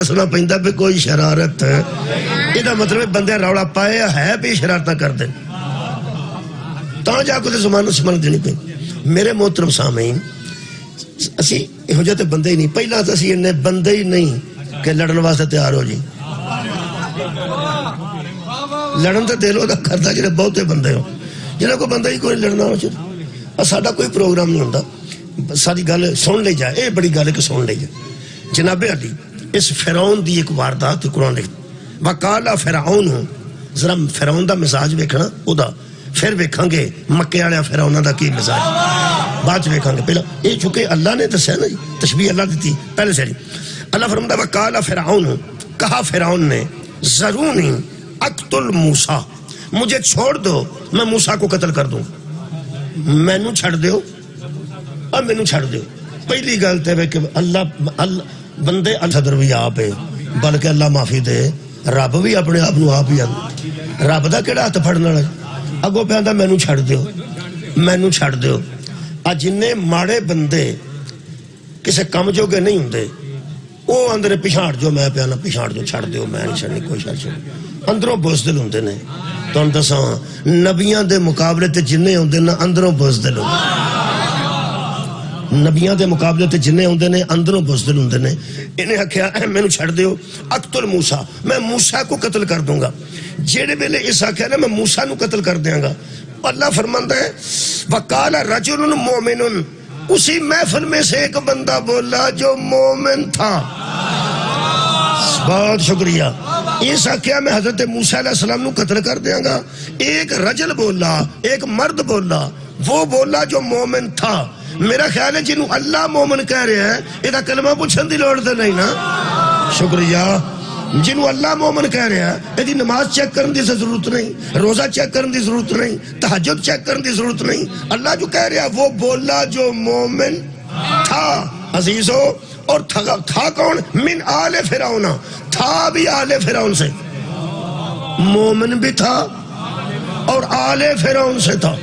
سنا پہندا پہ کوئی شرارت ہے، یہ مطلب بندے روڑا پائے ہے بھی شرارتاں کر دیں تا جا کو زمانہ سمجھ دینی پہ۔ میرے محترم سامعین، اسی ہو جاتے بندے ہی نہیں، پہلا تو اسی انہیں بندے ہی نہیں کہ لڑن واسطے تیار ہو جی، لڑن تو دلوں دا کردا جڑے بہتے بندے ہو، جنہاں کو بندہ ہی کوئی لڑنا ہو چاہیے۔ ساڈا کوئی پروگرام نہیں ہوندا، ساری گل سن لے جائے، اے بڑی گل ہے کہ سن لے جائے۔ جناب علی اس فرعون دی ایک واردات قرآن لکھتا وقالا فرعون ہوں، ذرا فرعون دا مزاج ویکھنا او دا، پھر ویکھاں گے مکے والے فرعون دا کی مزاج، بعد ویکھاں گے۔ پہلا یہ چونکہ اللہ نے دسیا نا جی، تشبیہ اللہ دیتی پہلے سے اللہ فرماتا وقالا فرعون ہوں، کہا فرعون نے ضرونی اقتل موسیٰ، مجھے چھوڑ دو میں موسیٰ کو قتل کر دوں، مینوں چھڑ دیو اور مینوں چھڑ دیو۔ پہلی گل تے کہ اللہ بندے صدر بھی آپ ہے، بلکہ اللہ معافی دے رب بھی اپنے آپ نو آپ ہی رب دا کیڑا ہاتھ پھڑنا ہے، اگوں پہ آندا مینوں چھڑ دیو، مینوں چھڑ دیو۔ جننے ماڑے بندے کسے کم جو گے نہیں ہوندے او اندر پچھاڑ جو، میں پیانا پچھاڑ جو، چھڑ دیو، میں نہیں چھڑنی کوئی شر چھڑ، اندروں بزدل ہوندے نے۔ تو ہم دساں نبیاں دے مقابلے تے جننے ہوندے نا اندروں بزدل ہوندے، نبیاں دے مقابلے تے جننے ہوندے نے اندروں بزدل ہوندے نے۔ انہیں آکھیا مینوں چھڑ دیو، اقتل موسیٰ، میں موسیٰ کو قتل کر دوں گا۔ جیڑے ویلے اس آکھیا نا میں موسیٰ نو قتل کر دیاں گا، اللہ فرماندا ہے وقال رجل مومن، اسی محفل میں سے ایک بندہ بولا جو مومن تھا۔ بہت شکریہ۔ اس آکھیا میں حضرت موسیٰ علیہ السلام نو قتل کر دیاں گا، ایک رجل بولا، ایک مرد بولا، وہ بولا جو مومن تھا۔ میرا خیال ہے جنہوں اللہ مومن کہہ رہے ہیں یہ کلمہ پوچھن دی لوڑ دے نہیں نا، شکریہ۔ جنہوں اللہ مومن کہہ رہے ہیں یہ نماز چیک کرن دی ضرورت نہیں، روزہ چیک کرن دی ضرورت نہیں، تہجد چیک کرن دی ضرورت نہیں، اللہ جو کہہ رہے ہیں وہ بولا جو مومن تھا۔ عزیزو، اور تھا کون؟ من آل فرعون، تھا بھی آل فرعون سے، مومن بھی تھا اور آل فرعون سے تھا۔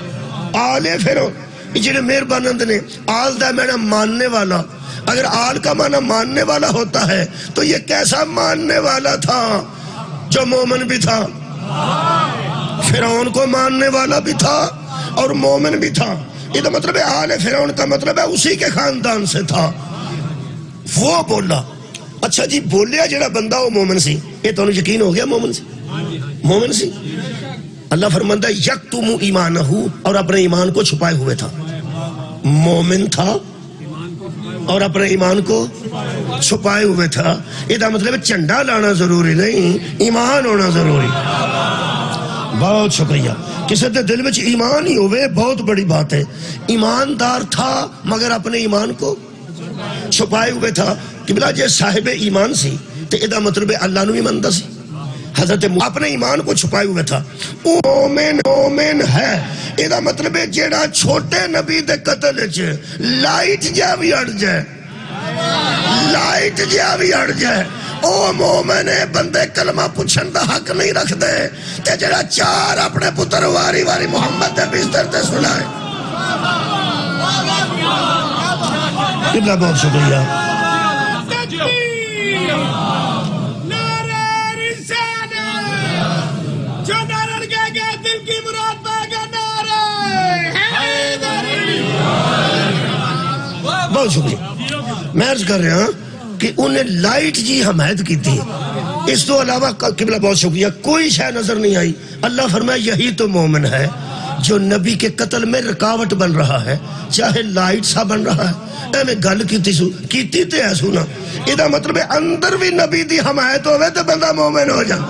آل فرعون جنہیں مہربانند نے آل دا معنی ماننے والا، اگر آل کا معنی ماننے والا ہوتا ہے تو یہ کیسا ماننے والا تھا جو مومن بھی تھا، فرعون کو ماننے والا بھی تھا اور مومن بھی تھا۔ یہ تو مطلب ہے آل فرعون کا مطلب ہے اسی کے خاندان سے تھا۔ وہ بولا، اچھا جی بولیا جڑا بندہ وہ مومن سی، یہ تو یقین ہو گیا مومن سی، مومن سی۔ اللہ فرماتا ہے یکتم ایمانہ، اور اپنے ایمان کو چھپائے ہوئے تھا، مومن تھا اور اپنے ایمان کو چھپائے ہوئے تھا۔ یہ مطلب چنڈا لانا ضروری نہیں، ایمان ہونا ضروری۔ بہت شکریہ۔ کسی دے دل میں ایمان ہی ہوئے بہت بڑی بات ہے۔ ایماندار تھا مگر اپنے ایمان کو چھپائے ہوئے تھا۔ قبلہ جے صاحب ایمان سی تو یہ مطلب اللہ نو ایمان دا سی، حضرت اپنے ایمان کو چھپائے ہوئے تھا۔ مومن ہے، یہ مطلب ہے جیڑا چھوٹے نبی دے قتل لائٹ جا بھی اڑ جائے، لائٹ جا بھی اڑ جائے، او مومن ہے۔ بندے کلمہ پوچھن دا حق نہیں رکھ دے تے جیڑا چار اپنے پتر واری واری محمد دے بستر تے سلائے۔ قبلہ بہت شکریہ۔ بہت شکریہ۔ میں عرض کر رہا ہوں کہ انہیں لائٹ جی حمایت کی تھی، اس تو علاوہ قبلہ بہت شکریہ کوئی شے نظر نہیں آئی۔ اللہ فرمایا یہی تو مومن ہے جو نبی کے قتل میں رکاوٹ بن رہا ہے، چاہے لائٹ سا بن رہا ہے۔ میں گل کیتی تے ہے سونا، یہ مطلب ہے اندر بھی نبی دی حمایت ہوئے تو بندہ مومن ہو جائے،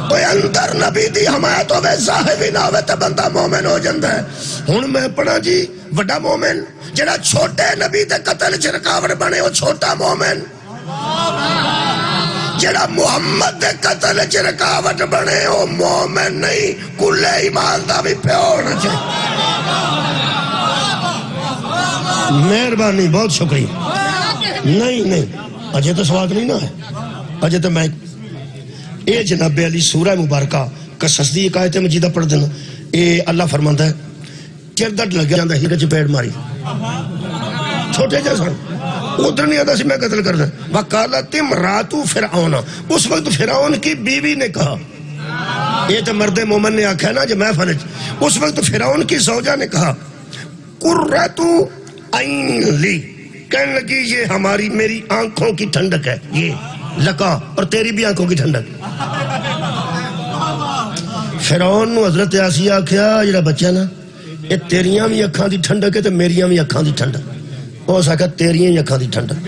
کوئی اندر نبی دی حمایت ہوئے ظاہر بھی نہ ہوئے تو بندہ مومن ہو جاتا ہے۔ ہن میں پڑھا جی وڈا مومن جڑا چھوٹے نبی دے قتل چ رکاوٹ بنے وہ چھوٹا مومن، جڑا محمد دے قتل چ رکاوٹ بنے وہ مومن نہیں، کل ایمان دا بھی پیو ہونا چاہیے۔ مہربانی، بہت شکریہ۔ نہیں اجے تو سواد نہیں نہ ہے، اجے تو میں اے جناب علی سورہ مبارکہ قصص دی ایک آیت مجیدہ پڑھ دینا۔ اے اللہ فرماندا ہے چردٹ لگ جاندا ہی چپیڑ ماری، چھوٹے جیسا ادھر نہیں آتا سی میں قتل کر دیں. وقالت امرأۃ فرعون, اس وقت فرعون کی بیوی نے کہا, یہ تو مرد مومن نے آکھا نا جو محفل, اس وقت فرعون کی زوجہ نے کہا قرۃ عین لی, کہنے لگی یہ میری آنکھوں کی ٹھنڈک ہے, یہ لکا, اور تیری بھی آنکھوں کی ٹھنڈک. فرعون نو حضرت آسیہ آکھیا جڑا بچہ نا یہ تیریاں بھی اکھاں دی ٹھنڈک ہے تے میریاں بھی اکھاں دی ٹھنڈک. ہو سکتا تیریاں ہی اکھاں دی ٹھنڈک.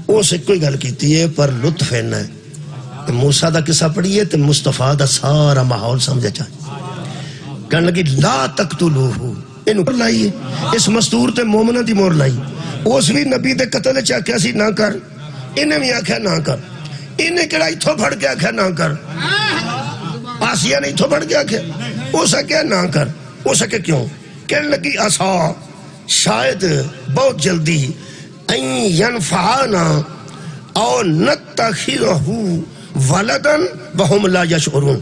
اس کوئی گل کیتی ہے پر لطف ہے نا موسیٰ دا قصہ پڑھیے تے مصطفیٰ دا سارا ماحول سمجھے چاہیے. کہنے لگی لا تقتلوہ, انہوں لائیے اس مستور تے مومنہ دی مور لائی. اس بھی نبی دے قتل چاکیا سی نہ کر, انہیں بھی آکھیا نہ کر, انہیں کڑا اتھو پھڑ کے آکھیا نہ کر. آسیہ نے اتھو پھڑ کے آکھیا, وہ سکیا نہ کر. وہ سکے کیوں؟ کہنے لگی عصا شاید بہت جلدی این ینفعانا او نتخذہ ولدن وہم لا یشعرون.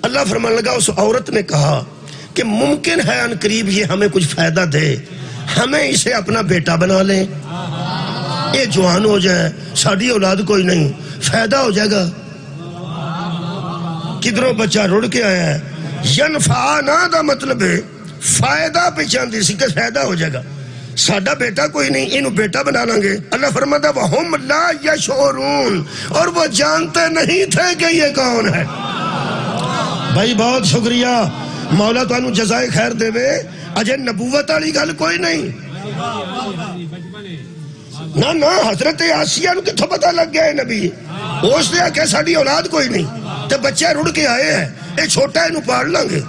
اللہ فرمان لگا اس عورت نے کہا کہ ممکن ہے ان قریب یہ ہمیں کچھ فائدہ دے, ہمیں اسے اپنا بیٹا بنا لیں, یہ جوان ہو جائے, ساڑھی اولاد کوئی نہیں, فائدہ ہو جائے گا. کدھروں بچہ رڑ کے آیا ہے. ینفعانا دا مطلب ہے فائدہ پہچاندی سی کہ فائدہ ہو جائے گا, ساڑھا بیٹا کوئی نہیں, انہوں بیٹا بنا لیں گے. اللہ فرماتا وَهُمْ لَا يَشْعُرُونَ, اور وہ جانتے نہیں تھے کہ یہ کون ہے. بھائی بہت شکریہ, مولا تو انہوں جزائے خیر دے وے. اجے نبوت والی گل کوئی نہیں نا نا. حضرت آسیہ نو کتھوں پتہ لگ گیا ہے نبی, اس نے آکھا ساڑھی اولاد کوئی نہیں تے بچے رڑ کے آئے ہیں, اے چھوٹا انہوں پاڑ لیں گے.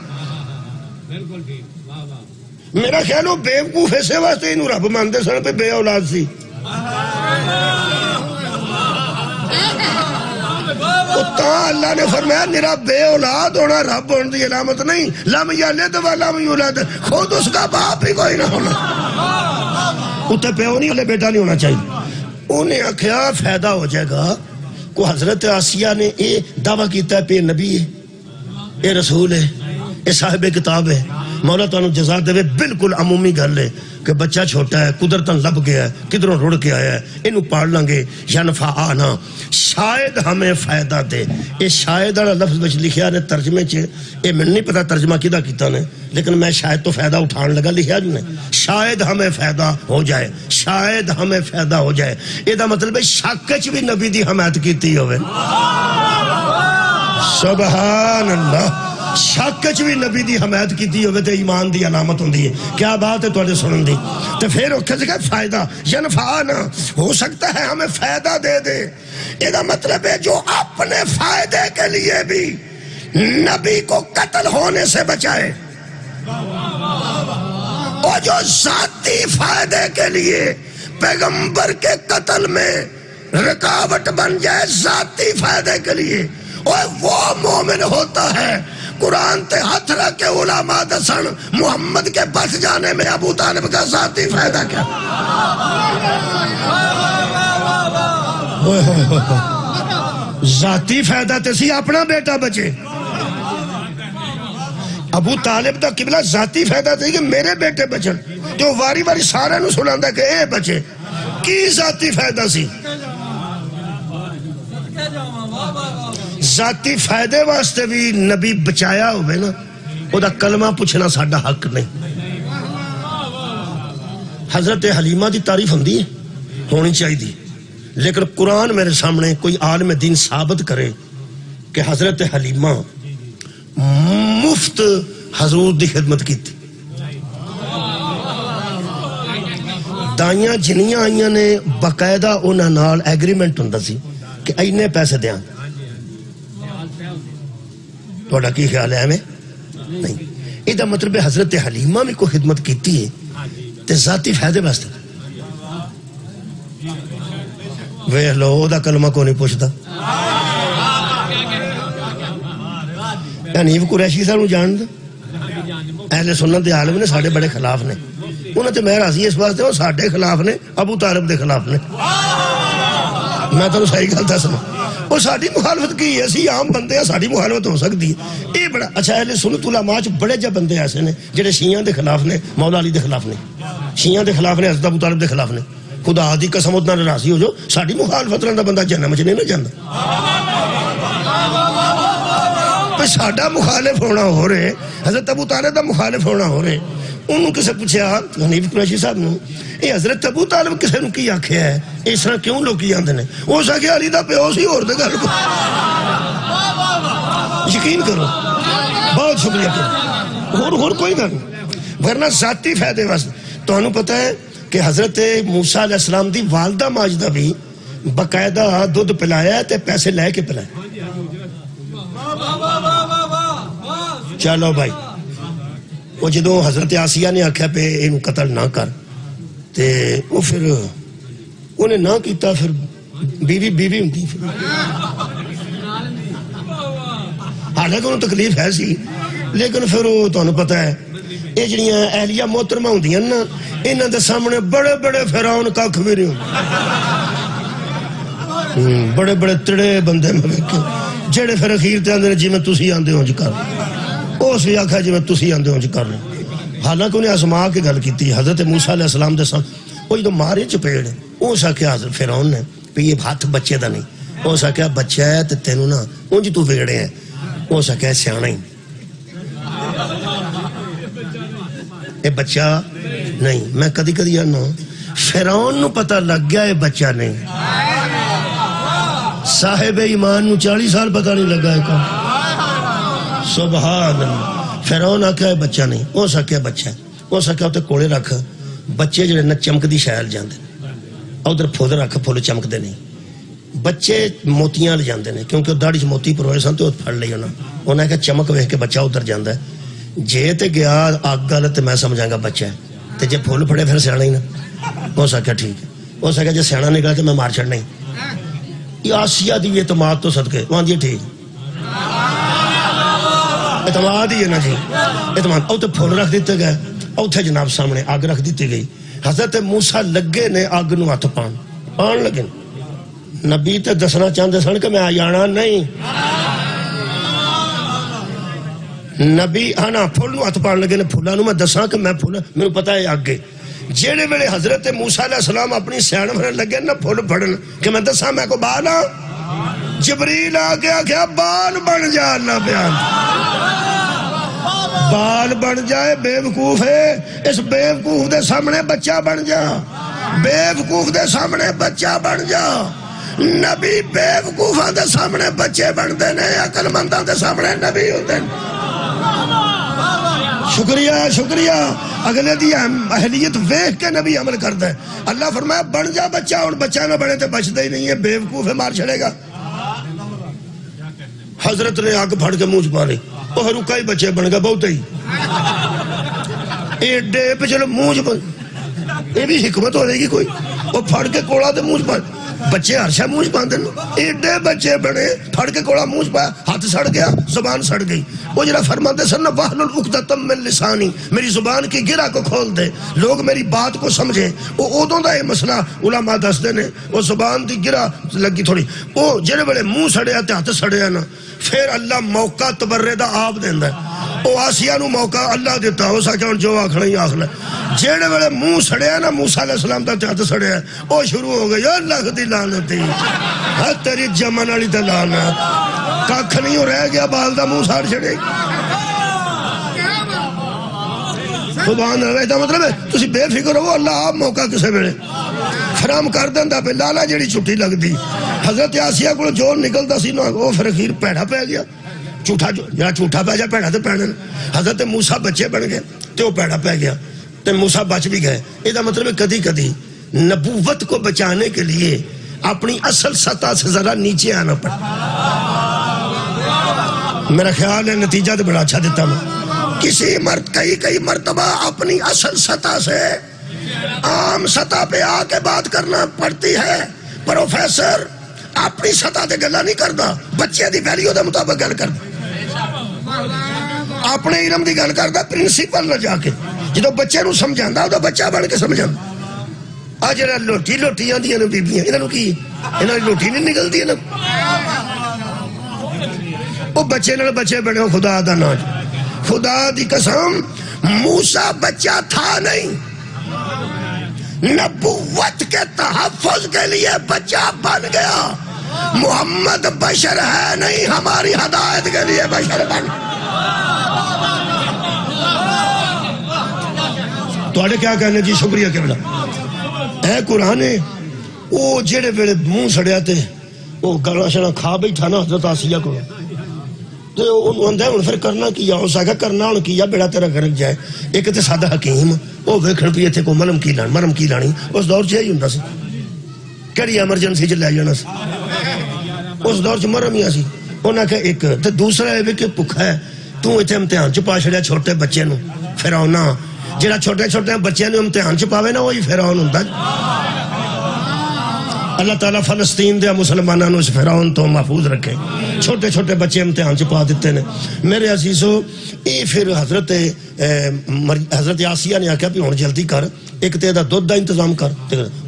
میرا خیال ہو بے وقوف ایسے واسطے انہوں رب ماندے سن پہ بے اولاد سی. تا اللہ نے فرمایا میرا بے اولاد ہونا رب ہونے دی علامت نہیں, لم یلد ولم یولد, خود اس کا باپ ہی کوئی نہ ہونا. اتنے پیو نہیں, بیٹا نہیں ہونا چاہیے. انہیں آکھیا فائدہ ہو جائے گا. کو حضرت آسیہ نے یہ دعویٰ کیتا ہے پہ نبی ہے, یہ رسول ہے, یہ صاحب کتاب ہے. مولا تعالیٰ جزا دے, بالکل عمومی گل ہے کہ بچہ چھوٹا ہے, قدرتاً لب گیا ہے, کدھروں رڑ کے آیا ہے, انہوں پاڑ لیں گے. ینفعانا شاید ہمیں فائدہ دے. یہ شاید والا لفظ بچ لکھیا نے ترجمے چ, یہ میں نہیں پتا ترجمہ کدا کیتا نے, لیکن میں شاید تو فائدہ اٹھان لگا لکھیا جو نے, شاید ہمیں فائدہ ہو جائے, شاید ہمیں فائدہ ہو جائے. یہ دا مطلب ہے شک چ بھی نبی دی حمایت کیتی ہوئے. سبحان اللہ, شک چ بھی نبی دی حمایت کیتی ہوئے تے ایمان دی علامت ہوندی ہے. کیا بات ہے تواڈے سنن دی. تے پھر اوکھے سے کہ فائدہ ینفعانا, ہو سکتا ہے ہمیں فائدہ دے دے. یہ دا مطلب ہے جو اپنے فائدے کے لیے بھی نبی کو قتل ہونے سے بچائے, اور جو ذاتی فائدے کے لیے پیغمبر کے قتل میں رکاوٹ بن جائے ذاتی فائدے کے لیے, اور وہ مومن ہوتا ہے. قرآن تے ہاتھ رکھ کے علماء دسن محمد کے بچ جانے میں ابو طالب کا ذاتی فائدہ کیا. ذاتی فائدہ تے سی اپنا بیٹا بچے. ابو طالب دا قبلہ ذاتی فائدہ تے کہ میرے بیٹے بچن, تو واری واری سارے نو سناندا کہ اے بچے. کی ذاتی فائدہ سی؟ ذاتی فائدے واسطے بھی نبی بچایا ہوئے نا, وہ دا کلمہ پوچھنا ساڈا حق نہیں. حضرت حلیمہ دی تعریف ہونی چاہیے, لیکن قرآن میرے سامنے کوئی عالم دین ثابت کرے کہ حضرت حلیمہ مفت حضور دی خدمت کی تھی. دائیاں جنیاں آئیاں نے باقاعدہ انہاں نال ایگریمنٹ ہوندا سی کہ اینے پیسے دیاں. توڑا کی خیال ہے ہمیں نہیں. یہ مطلب حضرت حلیمہ میں کوئی خدمت کیتی ہے تے ذاتی فائدے واسطے. ویکھ لو دا کلمہ کو نہیں پوچھتا. حنیف قریشی صاحب جان دے, اہل سنت دے عالم نے ساڈے بڑے خلاف نے, انہوں تے میں راضی اس واسطے وہ ساڈے خلاف نے, ابو طالب دے خلاف نے. میں تو صحیح گل دسنا, وہ ساری مخالفت کی ہے, اسی عام بندے ہیں, ساری مخالفت ہو سکتی ہے. یہ بڑا اچھا اہل سنت علماء چ بڑے جا بندے ایسے نے جڑے شیعہ دے خلاف نے, مولا علی دے خلاف نے. شیعہ دے خلاف نے، حضرت ابو طالب دے خلاف نے. خدا دی قسم اتنا راضی ہو جو ساڈی مخالفت رہندا بندہ جہنم وچ نہیں نہ جاندا. ساڈا مخالف ہونا ہو رہے، حضرت ابو طالب دا مخالف ہونا ہو رہے. انہوں کسے پوچھا حنیف قریشی صاحب نو، اے حضرت ابو طالب کسے نو کی آکھیا ہے، اس طرح کیوں لوگ کی آندے نے؟ ہو سکے علی دا پیو سی اور دے گل کو یقین کرو. بہت شکریہ کرو، اور کوئی گل نہیں، ورنہ ذاتی فائدے واسطے. تانوں پتہ ہے کہ حضرت موسیٰ علیہ السلام دی والدہ ماجدہ بھی باقاعدہ دودھ پلایا ہے تے پیسے لے کے پلایا. چلو بھائی، وہ جدو حضرت آسیہ نے آکھیا پہ انہوں قتل نہ کر تے وہ پھر انہیں نہ کیتا، پھر بیوی ہوتی. حالانکہ انہوں تکلیف ہے سی، لیکن پھر وہ تانوں پتہ ہے یہ جڑیاں اہلیہ محترمہ ہوندیاں نا، انہاں دے سامنے بڑے بڑے فرعون کھ بھی نہیں ہوندے، بڑے بڑے تڑے بندے میں ویکھے جڑے پھر اخیر تے آندے جی میں تسی آندے ہو جی کر، اس بھی آکھا جی میں تسی آندے ہو جی کر لیں. حالانکہ انہیں آزما کے گل کی حضرت موسیٰ علیہ السلام دے سامنے. وہ جدو مارے چپیڑ اس آکھیا حضرت فرعون نے کہ یہ ہاتھ بچے دا نہیں. اس آکھیا بچہ ہے تے تینوں نا اونج تو ویڑے ہیں. اس آکھیا سیاںا ہی اے بچہ نہیں. میں کدی کدی آنا فرعون نو پتہ لگ گیا اے بچہ نہیں، صاحب ایمان نو 40 سال پتہ نہیں لگا ہے کون. سبحان اللہ. فرعون آکھیا بچہ نہیں، وہ سکیا بچہ ہے. وہ سکیا ہوتے کوڑے رکھ، بچے جڑے نہ چمک دی شائل جاندے ادھر پھول رکھ، پھول چمک دے نہیں. بچے موتیاں لے جاندے نے کیونکہ داڑھی موتی پروئے سن تو پھڑ لئی انہاں کہ چمک ویکھ کے بچہ ادھر جاندا ہے. جے تے گیا آگ گل تے میں سمجھاں گا بچہ ہے، تے جے پھول پھڑے پھر سیاںا ہی نا. ہو سکیا ٹھیک ہے. ہو سکیا جے سیاںا نکلا تے میں مار چھڑنا ہی. یہ آسیہ دی اعتماد تو صدقے وہاں دی ٹھیک اعتماد ہی ہے نا جی، اعتماد. او تے پھول رکھ دیتے گئے، اوتھے جناب سامنے آگ رکھ دیتی گئی. حضرت موسیٰ لگے نے آگ نو ہاتھ پان لگے. نبی تے دسنا چاہتے سن کہ میں آنا نہیں. نبی آنا پھول نو ہاتھ پان لگے نے. پھولا نو میں دساں کہ میں پھولا میرے پتہ ہے آگے. جیڑے ویلے حضرت موسیٰ علیہ السلام اپنی سیاڑ بھرن لگے نا پھول پھڑن کہ میں دساں میں کو بالا. جبریل آ گیا کہ بال بن جا. اللہ بیان بال بن جائے بے وقوف ہے. اس بے وقوف دے سامنے بچہ بن جا. بے وقوف دے سامنے بچہ بن جا. نبی بے وقوفاں دے سامنے بچے بن دے نے، عقل منداں دے سامنے نبی ہوندے نے. شکریہ شکریہ. اگلے دی اہلیت ویکھ کے نبی عمل کرتا ہے. اللہ فرمایا بن جا بچہ. اور بچہ نہ بنے تے بچتا ہی نہیں ہے، بے وقوف ہے، مار چھڑے گا. حضرت نے آگ پھڑ کے منہ پا لی. وہ رکا ہی بچے بن گئے بہت ہی ایڈے پہ. چلو منہ پا یہ بھی حکمت ہو رہے گی کوئی. وہ پھڑ کے کوڑا تے منہ پا بچے ہر شاہ منہ پاندے ایڈے بچے بنے. پھڑ کے کوڑا منہ پایا، ہاتھ سڑ گیا، زبان سڑ گئی. وہ جڑا فرماتے سن نا وَحْلُلْ عُقْدَةً مِّن لِسَانِي، میری زبان کی گرہ کو کھول دے، لوگ میری بات کو سمجھے. وہ ادوں دا یہ مسئلہ علماء دستے نے. وہ زبان دی گرہ لگی تھوڑی. وہ جڑے بڑے منہ سڑیا تے ہاتھ سڑیا نا، پھر اللہ موقع تبرے دا آپ دیندا ہے. وہ آسیہ نو موقع اللہ دیتا. ہو سکیا جو آکھنا ہی آکھنا. جیڑے ویلے منہ سڑیا نا موسیٰ علیہ السلام دا ہاتھ سڑیا، وہ شروع ہو گئی اللہ دی لعنتی تیری جمن والی تے لعنت. ککھ نہیں ہو رہ گیا، بال دا منہ ساڑ چھڑے. سبحان اللہ. دا مطلب ہے تسی بے فکر ہو، اللہ آپ موقع کسے ویلے فراہم کر دیندا پہ. لالا جیڑی چھٹی لگدی حضرت آسیہ کو جو نکلدا سی نا، وہ پھر اخیر پیڑا پہ گیا. جھوٹا یا جھوٹا پہ جا پیڑا تے پیڑا. حضرت موسیٰ بچے بن گئے تے وہ پیڑا پہ گیا تے موسیٰ بچ بھی گئے. یہ دا مطلب ہے کدی کدی نبوت کو بچانے کے لیے اپنی اصل سطح سے ذرا نیچے آنا پڑا. میرا خیال ہے نتیجہ تو بڑا اچھا دیتا میں. کئی مرتبہ اپنی اصل سطح سے عام سطح پہ آ کے بات کرنا پڑتی ہے. پروفیسر اپنی سطح تے گلا نہیں کرتا، بچے دی ویلیو دے مطابق گل کرتا. اپنے علم دی گل کرتا پرنسپل نہ جا کے. جدو بچے نو سمجھاندا وہ بچہ بن کے سمجھاندا. آ جڑا لوٹی آندیاں نے بیبیاں، انہاں نو کی انہاں دی لوٹی نہیں نکلدی نا. وہ بچے نال بچے بنے. خدا دا نام، خدا دی قسم موسیٰ بچہ تھا نہیں. نبوت کے تحفظ کے لیے بچہ بن گیا. محمد بشر ہے نہیں، ہماری ہدایت کے لیے بشر بن. تو کیا کہنے جی؟ شکریہ قبلہ. اے قرآن وہ جڑے ویلے منہ سڑیا تے وہ گانا شنا کھا بیٹھا نا حضرت آسیہ کو، تو انہوں نے پھر کرنا کیا؟ اس آگا کرنا انہوں کیا بیڑا تیرا گرک جائے. ایک تے سادہ حکیم وہ ویکھن پیے تھے کو مرم کی لانی. اس دور چ ہی ہوندا سی، کیڑی ایمرجنسی چ لے جانا سی، اس دور چ مرم ہی سی. انہاں کہ ایک تے دوسرا ہے کہ بھکھا ہے تو ایتھے امتحان چ پا چھڑیا چھوٹے بچے نو. فرعون جڑا چھوٹے چھوٹے بچے نو امتحان چ پاوے نا وہی فرعون ہوندا. اللہ تعالیٰ فلسطین دے مسلمانوں اس فرعون تو محفوظ رکھے. چھوٹے چھوٹے بچے امتحان چ پا دیتے نے. میرے عزیزو یہ پھر حضرت آسیہ نے آکھیا بھی ہن جلدی کر، ایک تے دا دودھ دا انتظام کر.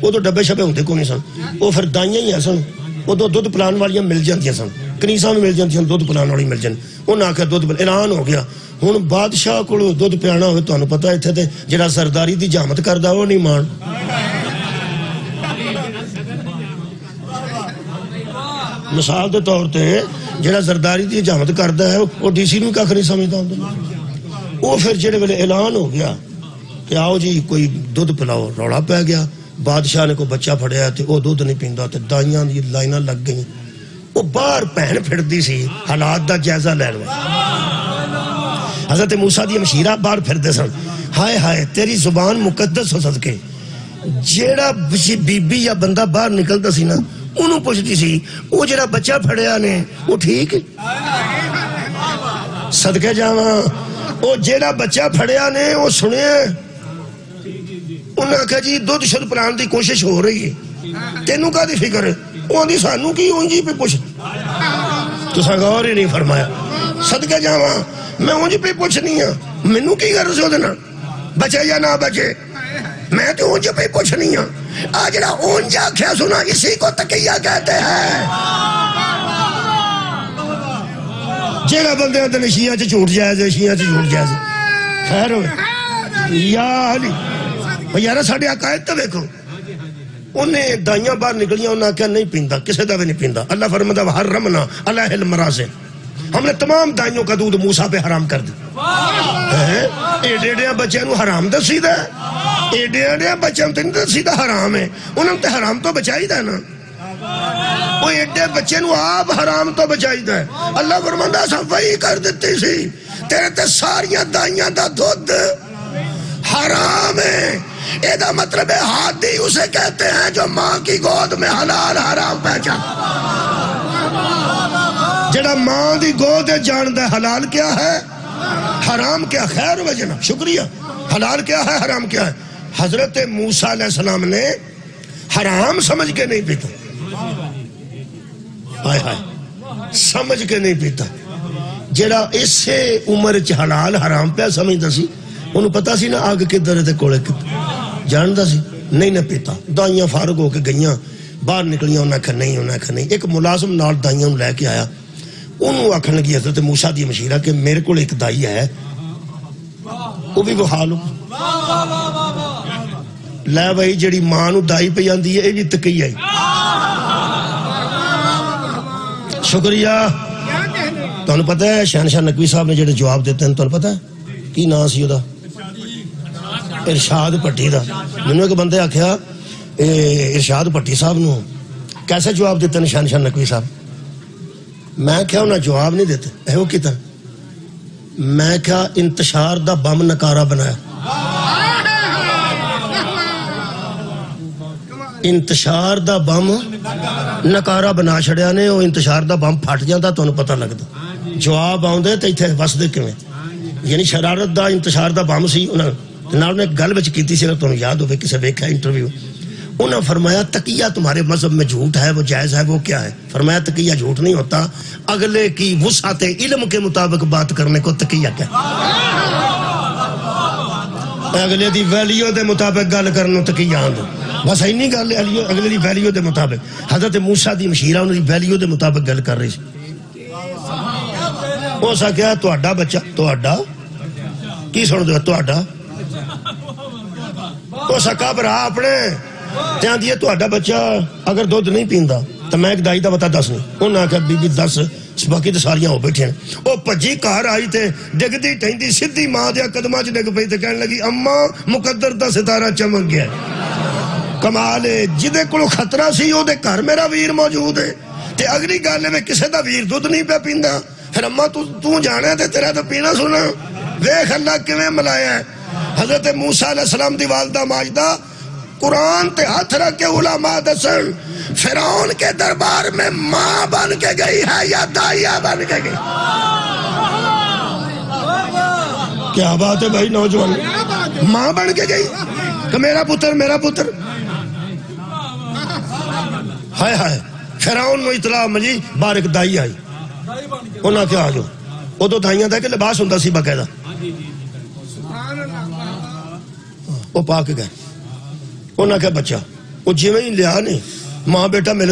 وہ تو ڈبے شبے ہوندے کو نہیں سن، وہ پھر دائیاں ہی سن. وہ تو دودھ پلان والیاں مل جاندیاں سن، کنیساں مل جاندیاں، دودھ پلان والی مل جان. انہاں آکھیا دودھ اعلان ہو گیا ہن بادشاہ کو دودھ پیانا ہوئے. تانوں پتہ اتھے تے جڑا سرداری دی جامت کردا وہ نہیں مان. مثال دے طور تے جڑا زرداری دی جامت کردا ہے وہ ڈی سی نو کھ نہیں سمجھدا ہوندا. وہ پھر جڑے ویلے اعلان ہو گیا کہ آؤ جی کوئی دودھ پلاؤ، روڑا پی گیا. بادشاہ نے کوئی بچہ پھڑیا تے وہ دودھ نہیں پیندا تے دائیاں دی لائناں لگ گئیں. وہ باہر بہن پھردی سی حالات دا جائزہ لین واسطے. حضرت موسیٰ دی مشیرہ باہر پھردے سن. ہائے ہائے تیری زبان مقدس ہو صدقے. جیڑا بی بی یا بندہ باہر نکلدا سی نا انہوں پوچھتی سی وہ جڑا بچہ پھڑیا نے وہ ٹھیک صدقے جاواں. وہ جڑا بچہ پھڑیا نے وہ سنے انہاں کہا جی دودھ شد پلان دی کوشش ہو رہی ہے، تینوں کا دی فکر ہے؟ وہ دی سانوں کی اونجی پہ پوچھ. تو غور ہی نہیں فرمایا. صدقے جاواں میں اونجی پہ پوچھنی ہاں، مینوں کی غرض ہو دینا بچے یا نہ بچے، میں تو اونجی پہ پوچھنی ہاں. آجڑا اونجا کیا سنا اسی کو تقیہ کہتے ہیں. جیڑا بندے ہوتے ہیں شیعہ چھ چھوٹ جائے، شیعہ چھ چھوٹ جائے. خیر ہوئے یا علی یارہ ساڑھے عقائد تو دیکھو. انہیں دائیاں باہر نکلیاں انہاں کیا نہیں پیندا، کسے دا بھی نہیں پیندا. اللہ فرماتا وحرمنا علیہ المراضع، ہم نے تمام دائیوں کا دودھ موسیٰ پہ حرام کر دی. ایڈیاں بچے نو حرام دا سیدھا ہے، ایڈیاں بچے نو سیدھا حرام ہے. انہوں نے حرام تو بچائی دا نا، وہ ایڈے بچے نو آپ حرام تو بچائی دا ہے. اللہ فرماتا سب وہی کر دیتی سی، تیرے تے ساریاں دائیاں دا دودھ حرام ہے. ایدہ مطلب ہے ہادی اسے کہتے ہیں جو ماں کی گود میں حلال حرام پہچان. جڑا ماں دی گود جاندہ ہے حلال کیا ہے حرام کیا. خیر وجنہ شکریہ. حلال کیا ہے حرام کیا ہے. حضرت موسیٰ علیہ السلام نے حرام سمجھ کے نہیں پیتا، ہائے ہائے سمجھ کے نہیں پیتا. جڑا اس سے عمر چ حلال حرام پہ سمجھتا سی انہوں پتا سی نا آگ کدھر ہے تے کوڑے کدھر جانتا سی نہیں نہ پیتا. دائیاں فارغ ہو کے گئیاں باہر نکلیاں انہاں کہا نہیں. ایک ملازم نال دائیاں لے کے آیا، انہوں آکھن لگی حضرت موسیٰ دی مشیرہ کہ میرے کو ایک دائی ہے وہ بھی وہ حال ہو لے بھائی جڑی ماں نو دائی پہ جاندی ہے یہ بھی تقیہ ہے. شکریہ. تو انہوں پتہ ہے شہنشاہ نقوی صاحب نے جڑے جواب دیتے ہیں تو انہوں پتہ ہے کی نا سی دا ارشاد پٹی دا. میں نے ایک بندے آکھیا ارشاد پٹی صاحب نو کیسے جواب دیتے ہیں شہنشاہ نقوی صاحب. میں کیا انہیں جواب نہیں دیتے ایو کی طرح. میں کیا انتشار دا بم نکارہ بنایا. انتشار دا بم نکارہ بنا چھڑیا نے. وہ انتشار دا بم پھٹ جاتا تو انہوں پتہ لگتا. جواب آؤں دے تو اتھے بس دے کیویں یعنی شرارت دا انتشار دا بم سی. انہوں نے گل بچ کیتی سی اگر تمہیں یاد ہوئے کسے دیکھا انٹرویو. انہوں نے فرمایا تقیہ تمہارے مذہب میں جھوٹ ہے وہ جائز ہے وہ کیا ہے. فرمایا تقیہ جھوٹ نہیں ہوتا، اگلے کی وسعت علم کے مطابق بات کرنے کو تقیہ کہتے ہیں. اگلے دی ویلیو دے مطابق گل کرنے تقیہ آندھو بس اینی گل اگلے دی ویلیو دے مطابق. حضرت موسیٰ دی مشیرہ انہوں دی ویلیو دے مطابق گل کر رہی سی. وہ سا کیا تو اڈا کی سن دو تو اڈا وہ سکا برا اپنے تے آندی ہے تہاڈا بچہ اگر دودھ نہیں پیندا تو میں ایک دائی دا پتہ دس نہیں. انہاں آکھیا بی بی دس باقی تو ساریاں ہو بیٹھے ہیں. وہ بھجی گھر آئی تے ڈگدی ٹہندی سیدھی ماں دے قدماں 'چ ڈگ پئی تے کہن لگی اماں مقدر دا ستارہ چمک گیا. کمال ہے جدے کولوں خطرہ سی او دے گھر میرا ویر موجود ہے تے اگلی گل ہے کسے دا ویر دودھ نہیں پیا پیندا. پھر اماں تو جانا تے تیرا تو پینا سنا. ویکھ اللہ کیویں ملایا ہے. حضرت موسیٰ علیہ السلام دی والدہ ماجدہ قرآن تے ہاتھ رکھ کے علماء دسن فرعون کے دربار میں ماں بن کے گئی ہے یا دائیا بن کے گئی. کیا بات ہے بھائی نوجوان, ماں بن کے گئی کہ میرا پتر. ہائے ہائے فرعون نو اطلاع ملی باہر ایک دائی آئی. انہاں کیا آجو وہ تو دائیاں دا کہ لباس ہوندہ سی باقاعدہ. وہ پا کے گئے. انہاں کیا بچہ وہ جیویں ہی لیا نہیں ماں بیٹا مل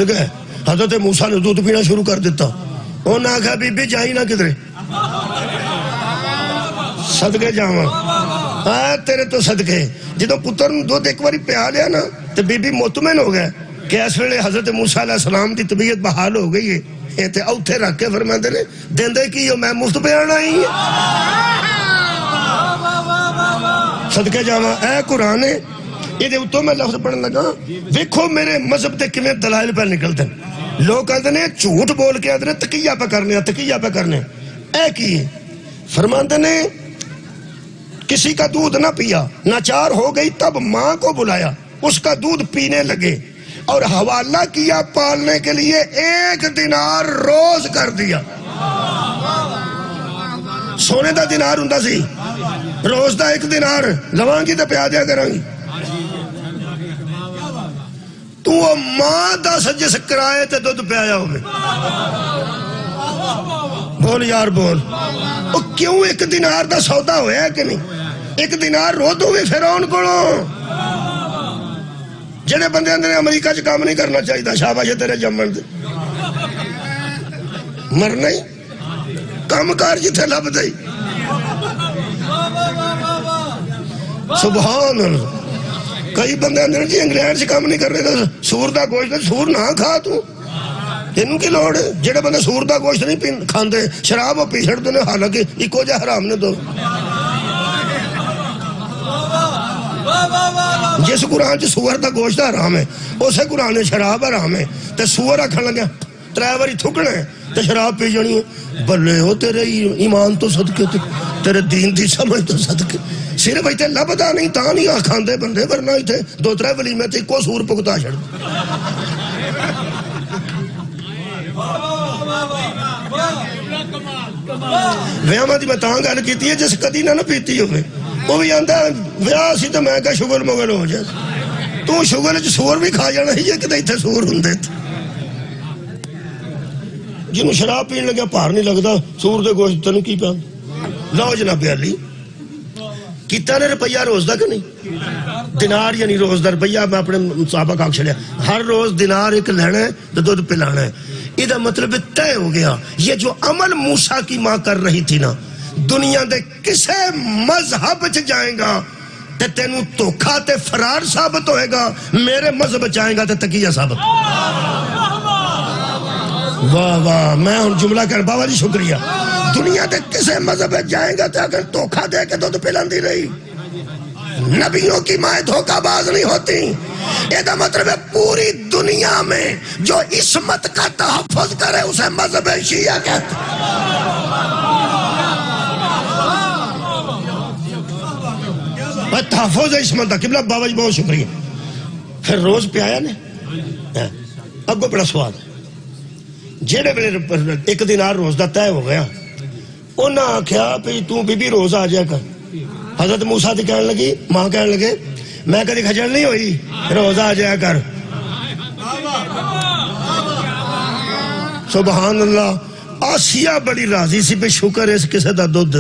گئے. حضرت موسیٰ نے دودھ پینا شروع کر دیتا. انہاں کہا بی بی جائی نہ کدھرے صدقے جاواں تیرے تو صدقے. جدو پتر دودھ ایک باری پیا لیا نا تو بی بی مطمئن ہو گئے کہ اس ویلے حضرت موسیٰ علیہ السلام دی طبیعت بحال ہو گئی ہے. تے اوتھے رکھ کے فرماندے نے دیندے کی ہو میں مفت پیانا ہی صدقے جاواں. اے قرآن ہے یہ دے اتوں میں لفظ پڑھن لگا ویکھو میرے مذہب دے کیویں دلائل پہ نکلتے ہیں. لوگ کہتے ہیں جھوٹ بول کے آدھے تقیہ پہ کرنے. اے کی فرماندے نے کسی کا دودھ نہ پیا ناچار ہو گئی تب ماں کو بلایا اس کا دودھ پینے لگے اور حوالہ کیا پالنے کے لیے 1 دینار روز کر دیا. سونے دا دینار ہوندا سی روز دا 1 دینار لوانگی تے پیا دیا کرانگی. تو وہ ماں دس جس کرائے تے دودھ پیایا ہوگے. بول یار بول وہ کیوں 1 دینار دا سودا ہویا ہے کہ نہیں. 1 دینار رو دو بھی فرعون کولوں. جڑے بندے اندر امریکہ چ کام نہیں کرنا چاہیے شاباش ہے تیرے جمن دے مرنا ہی کام کار جتھے لب دئی. سبحان اللہ. کئی بندے اندر جی انگلینڈ سے کام نہیں کر رہے تھے سور دا گوشت سور نہ کھا تو ان کی لوڑ ہے. جڑے بندے سور دا گوشت نہیں کھاندے شراب وہ پی چھڑتے ہیں حالانکہ ایکو جا حرام نے دو. جس قرآن چ سور دا گوشت حرام ہے اسے قرآن شراب حرام ہے تے سور آکھن لگا 3 باری تھکنا ہے تے شراب پی جانی ہے. بلے ہو تیرے ایمان تو صدقے تیرے دین دی سمجھ تو صدقے. صرف ایتھے لبدا نہیں تا نہیں کھاندے بندے ورنہ ایتھے 2-3 ولیمے تے کو سور پکتا چھڑ. ویاواں دی میں تاں گل کیتی ہے جس کدی نہ پیتی ہوئے وہ بھی آندا ویاہ سی تو میں کہا شغل مغل ہو جائے. تو شغل چ سور بھی کھا جانا ہی ہے کہ ایتھے سور ہوندے جنوں شراب پین لگا بھار نہیں لگتا سور دے گوشت تینوں کی پیا. لو جناب علی کیتا نے روپیہ روز دا کہ نہیں دینار یعنی روز دا روپیہ میں اپنے صحابہ کا چھڑیا ہر روز دینار 1 لینا ہے تو دودھ پلانا ہے. یہ مطلب طے ہو گیا. یہ جو عمل موسیٰ کی ماں کر رہی تھی نا دنیا دے کسے مذہب چ جائیں گا تے تینوں دھوکھا تے فرار ثابت ہوئے گا. میرے مذہب جائیں گا تے تقیہ ثابت. واہ واہ میں ہن جملہ کر بابا جی شکریہ. دنیا دے کسے مذہب جائیں گا تے اگر دھوکھا دے کے دودھ پلاندی رہی. نبیوں کی مائیں دھوکہ باز نہیں ہوتی. یہ دا مطلب ہے پوری دنیا میں جو عصمت کا تحفظ کرے اسے مذہب شیعہ کہتے. تحفظ عصمت دا قبلہ بابا جی بہت شکریہ. پھر روز پہ آیا نے اب کو بڑا سوال ہے. جیڑے بڑے 1 دینار روز دا طے ہو گیا انہاں آکھیا پی تو بی بی روز آ جایا کر. حضرت موسیٰ دی کہنے لگی ماں کہنے لگے میں کدی کھجل نہیں ہوئی روز آ جایا کر. سبحان اللہ. آسیہ بڑی راضی سی پہ شکر اس کسے دا دودھ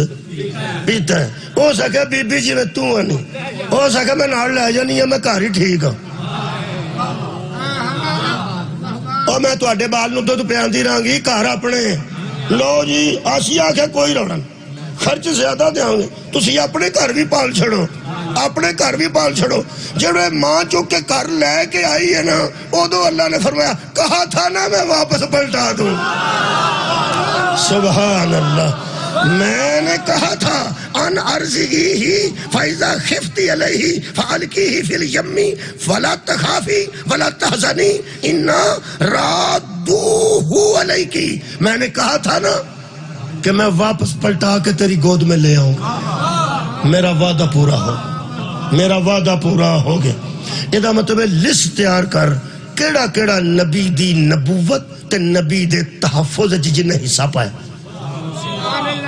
پیتا ہے. ہو سکے بی بی جی میں تو آنی ہو سکے میں نال لے جانی ہے میں گھر ہی ٹھیک ہوں اور میں تو اڈے بال نو دودھ پیاندی رہاں گی گھر اپنے. لو جی آسیہ آکھے کوئی روڑا خرچ زیادہ دیاں گے تسی اپنے گھر بھی پال چھڑو اپنے گھر بھی پال چھڑو. جب ماں چک کے گھر لے کے آئی ہے نا ادو اللہ نے فرمایا کہا تھا نا میں واپس پلٹا دوں. سبحان اللہ. میں نے کہا تھا ان ارضی ہی فائزہ خفتی علیہ فالکی ہی فی الیمی ولا تخافی ولا تحزنی انا رادوہ علیکی. میں نے کہا تھا نا کہ میں واپس پلٹا کے تیری گود میں لے آؤں گا. میرا وعدہ پورا ہو, میرا وعدہ پورا ہو گیا. یہ مطلب ہے لسٹ تیار کر کیڑا کیڑا نبی دی نبوت تے نبی دے تحفظ جنہیں حصہ پایا.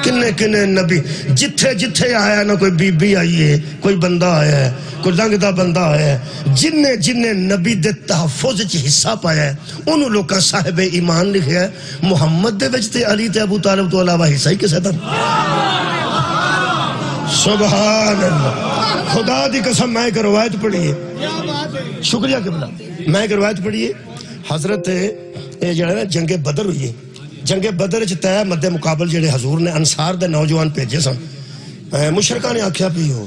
کنے کنے نبی جتھے جتھے آیا نا کوئی بی بی آئی ہے, کوئی بندہ آیا ہے, کوئی لنگدہ بندہ آیا ہے, جنہیں جنہیں نبی دے تحفظ حصہ پایا ہے انہوں لوگ کا صاحب ایمان لکھا ہے. محمد دے وجہ تے علی تے ابو طالب تو علاوہ حصہ ہی کسے تھا. سبحان اللہ. خدا دی قسم میں ایک روایت پڑھی ہے, شکریہ قبلہ, میں ایک روایت پڑھی ہے. حضرت جڑا جنگ بدر ہوئی ہے, جنگ بدر تے مد مقابل جڑے حضور نے انصار دے نوجوان بھیجے سن. مشرکاں نے آکھیا بھی ہو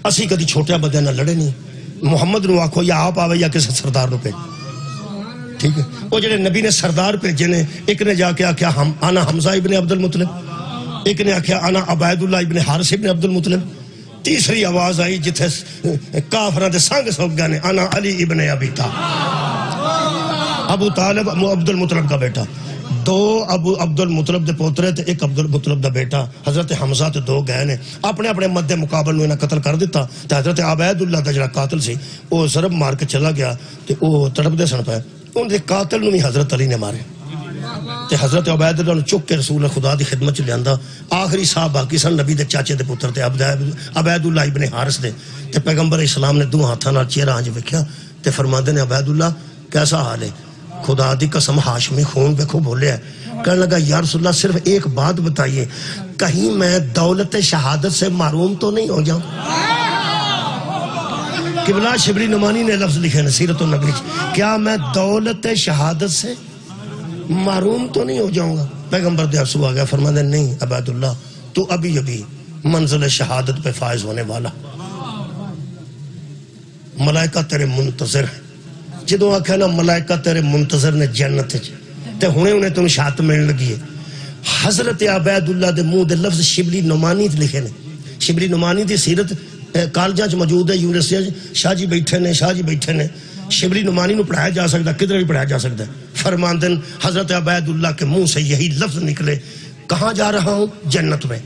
اسی کدی چھوٹے بندے نہ لڑے نہیں, محمد نو آکھو یا آپ آوے یا کسی سردار نو بھیج. ٹھیک ہے, وہ جڑے نبی نے سردار بھیجے نے, ایک نے جا کے آکھیا انا حمزہ ابن عبد المطلب, ایک نے آکھیا انا عبید اللہ ابن حارث ابن عبد المطلب. تیسری آواز آئی جتھے کافراں دے سنگ سوک گئے نے انا علی ابن ابی طالب, ابو طالب عبد المطلب کا بیٹا. دو ابو عبد المطلب دے پوترے تے ایک عبد المطلب دا بیٹا حضرت حمزہ تے دو گئے نے. اپنے اپنے مد مقابل نو انہاں قتل کر دیتا تے حضرت عبید اللہ دا جڑا قاتل سی وہ ضرب مار کے چلا گیا تے وہ تڑپ دے سن پے. ان دے قاتل نو بھی حضرت علی نے مارے تے حضرت عبید اللہ نو چک کے رسول خدا دی خدمت چ لیاندا. آخری صاحب باقی سن نبی دے چاچے دے پتر تے عبید اللہ ابن حارث دے. تے پیغمبر اسلام نے دو ہاتھاں نال چہرہ انج ویکھیا تے فرماندے نے عبید اللہ کیسا حال ہے؟ خدا دی قسم ہاشمی خون پہ خوب بولے ہے. کہنے لگا یا رسول اللہ صرف ایک بات بتائیے, کہیں میں دولت شہادت سے محروم تو نہیں ہو جاؤں؟ قبلہ شبلی نعمانی نے لفظ لکھے سیرت النبی, کیا میں دولت شہادت سے محروم تو نہیں ہو جاؤں گا؟ پیغمبر دے آنسو آ گیا, فرماندے نہیں عبید اللہ تو ابھی ابھی منزل شہادت پہ فائز ہونے والا, ملائکہ تیرے منتظر ہیں. جدوں آکھا نا ملائکہ تیرے منتظر نے جنت تے ہونے انہیں تم شہادت ملن لگی ہے. حضرت عبید اللہ دے منہ دے لفظ شبلی نعمانی لکھے نے. شبلی نعمانی دی سیرت کالجاں چ موجود ہے, یونیورسٹیاں شاہ جی بیٹھے نے, شاہ جی بیٹھے نے. شبلی نعمانی نو پڑھایا جا سکتا, کدھر بھی پڑھایا جا سکتا ہے. فرماندن حضرت عبید اللہ کے منہ سے یہی لفظ نکلے, کہاں جا رہا ہوں؟ جنت میں.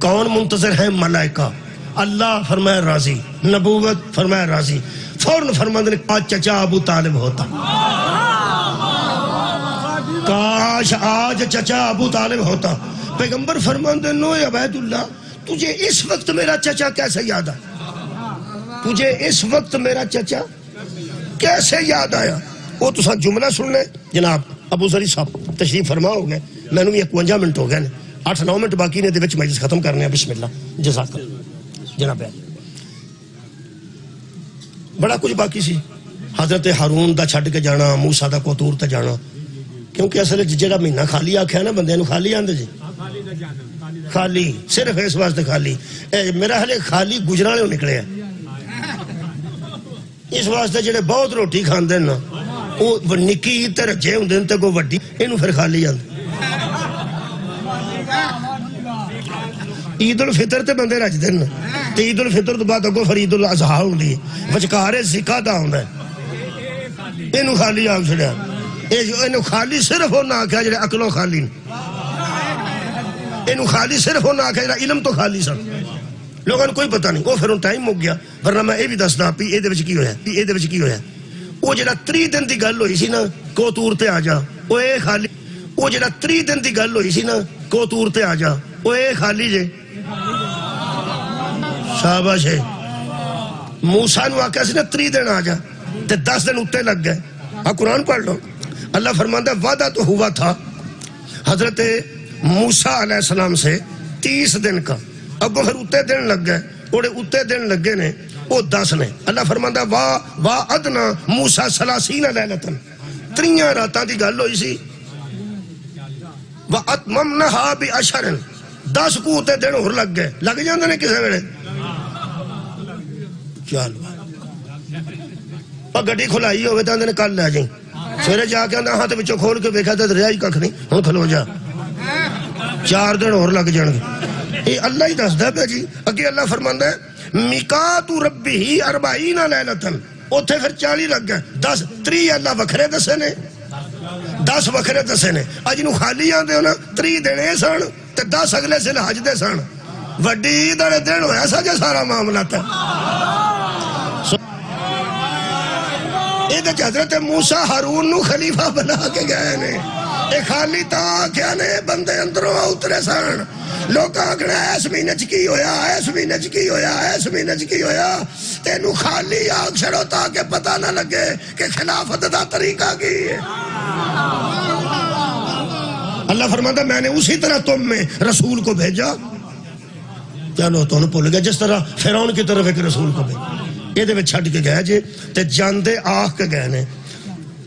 کون منتظر ہیں؟ ملائکہ. اللہ فرمایا راضی, نبوت فرمایا راضی. فوراً فرماندن آج چچا ابو طالب ہوتا, کاش آج چچا ابو طالب ہوتا. پیغمبر فرماندن نو عبید اللہ تجھے اس وقت میرا چچا کیسے یاد آیا؟ تجھے اس وقت میرا چچا کیسے یاد آیا؟ وہ تو ساتھ جملہ سن لے. جناب ابو ذری صاحب تشریف فرما ہو گئے, میں نے 51 منٹ ہو گئے, 8-9 منٹ باقی نے دے وچ مجلس ختم کرنے ہیں. بسم اللہ جزاک اللہ. جناب بڑا کچھ باقی سی. حضرت ہارون دا چھڈ کے جانا, موسیٰ دا کوتور تے جانا, کیونکہ اصل جڑا مہینہ خالی آکھیا نا بندے نو خالی آندے جی, خالی صرف اس واسطے خالی. میرا حالے خالی گجرالے نکلے ہیں اس واسطے جڑے بہت روٹی کھاندے نا وہ نکی تے رجے ہوندے تے کوئی وڈی اینو پھر خالی آندے. عید الفطر تے بندے رج دن تے عید الفطر تو بعد اگوں پھر عید الاضحیٰ ہوندی ہے, وچکارے زکات دا ہوندا ہے. اینو خالی آ چھڑیا, اینو خالی صرف وہ نہ آکھیا جڑے عقلوں خالی, اینو خالی صرف وہ نہ آکھیا جڑا علم تو خالی سن. لوگوں کو کوئی پتہ نہیں, وہ پھر ٹائم مک گیا. ورنہ میں یہ بھی دسدا بھی اے دے وچ کی ہویا, اے دے وچ کی ہویا. وہ جڑا 30 دن دی گل ہوئی سی نا کوتور تے آ جا, وہ اے خالی. وہ جڑا 30 دن دی گل ہوئی سی نا کوتور تے آ جا, وہ اے خالی جے. شاباش ہے. موسیٰ نو آکھیا سی نا 30 دن آ جا تے 10 دن اتے لگ گئے. قرآن پڑھ لو. اللہ فرماتا ہے وعدہ تو ہوا تھا حضرت موسیٰ علیہ السلام سے 30 دن کا, اب پھر اتے دن لگ گئے, اوڑے اتے دن لگے نے وہ 10 نے. اللہ فرماتا ہے وعدنا موسیٰ 30 لیلۃ, 3 راتاں دی گل ہوئی سی. وَأَتْمَمْنَهَا بِعَشْرٍ, 10 کو اتے دن اور لگ گئے. لگ جاندے نے کسے ویلے چل گڈی کھلائی ہوئے تو آدھے کل لے جائیں سویرے جا کے آدھا ہاتھ بچوں کھول کے ویکھا تو رہا ہی کھ نہیں ہوں کھلو جا 4 دن اور لگ جان گے یہ اللہ ہی دسدا پیا جی اگے اللہ فرماندا ہے میقات ربہ 40 لیلۃ اوتھے پھر 40 لگ گئے 10 30 اللہ وکھرے دسے نے 10 وکھرے دسے نے اج نو خالی آندے ہو نا 30 دینے سن تے 10 اگلے ذی الحج دے سن وڈی عید والے دن ہویا سا جو سارا معاملہ تھا یہ حضرت موسیٰ ہارون نو خلیفہ بنا کے گئے نے یہ خالی تا کیا نے بندے اندروں اترے سن لوگ آگنا ایس مہینے کی ہویا ایس مہینے کی ہویا ایس مہینے کی ہویا تینو خالی آگ چھڑو تاکہ پتہ نہ لگے کہ خلافت دا طریقہ کی ہے اللہ فرماتا میں نے اسی طرح تم میں رسول کو بھیجا چلو تو انہوں بھول گیا جس طرح فرعون کی طرف ایک رسول کو بھیجا یہ دے چھڑ کے گئے جی تے جاندے آہ کے گئے نے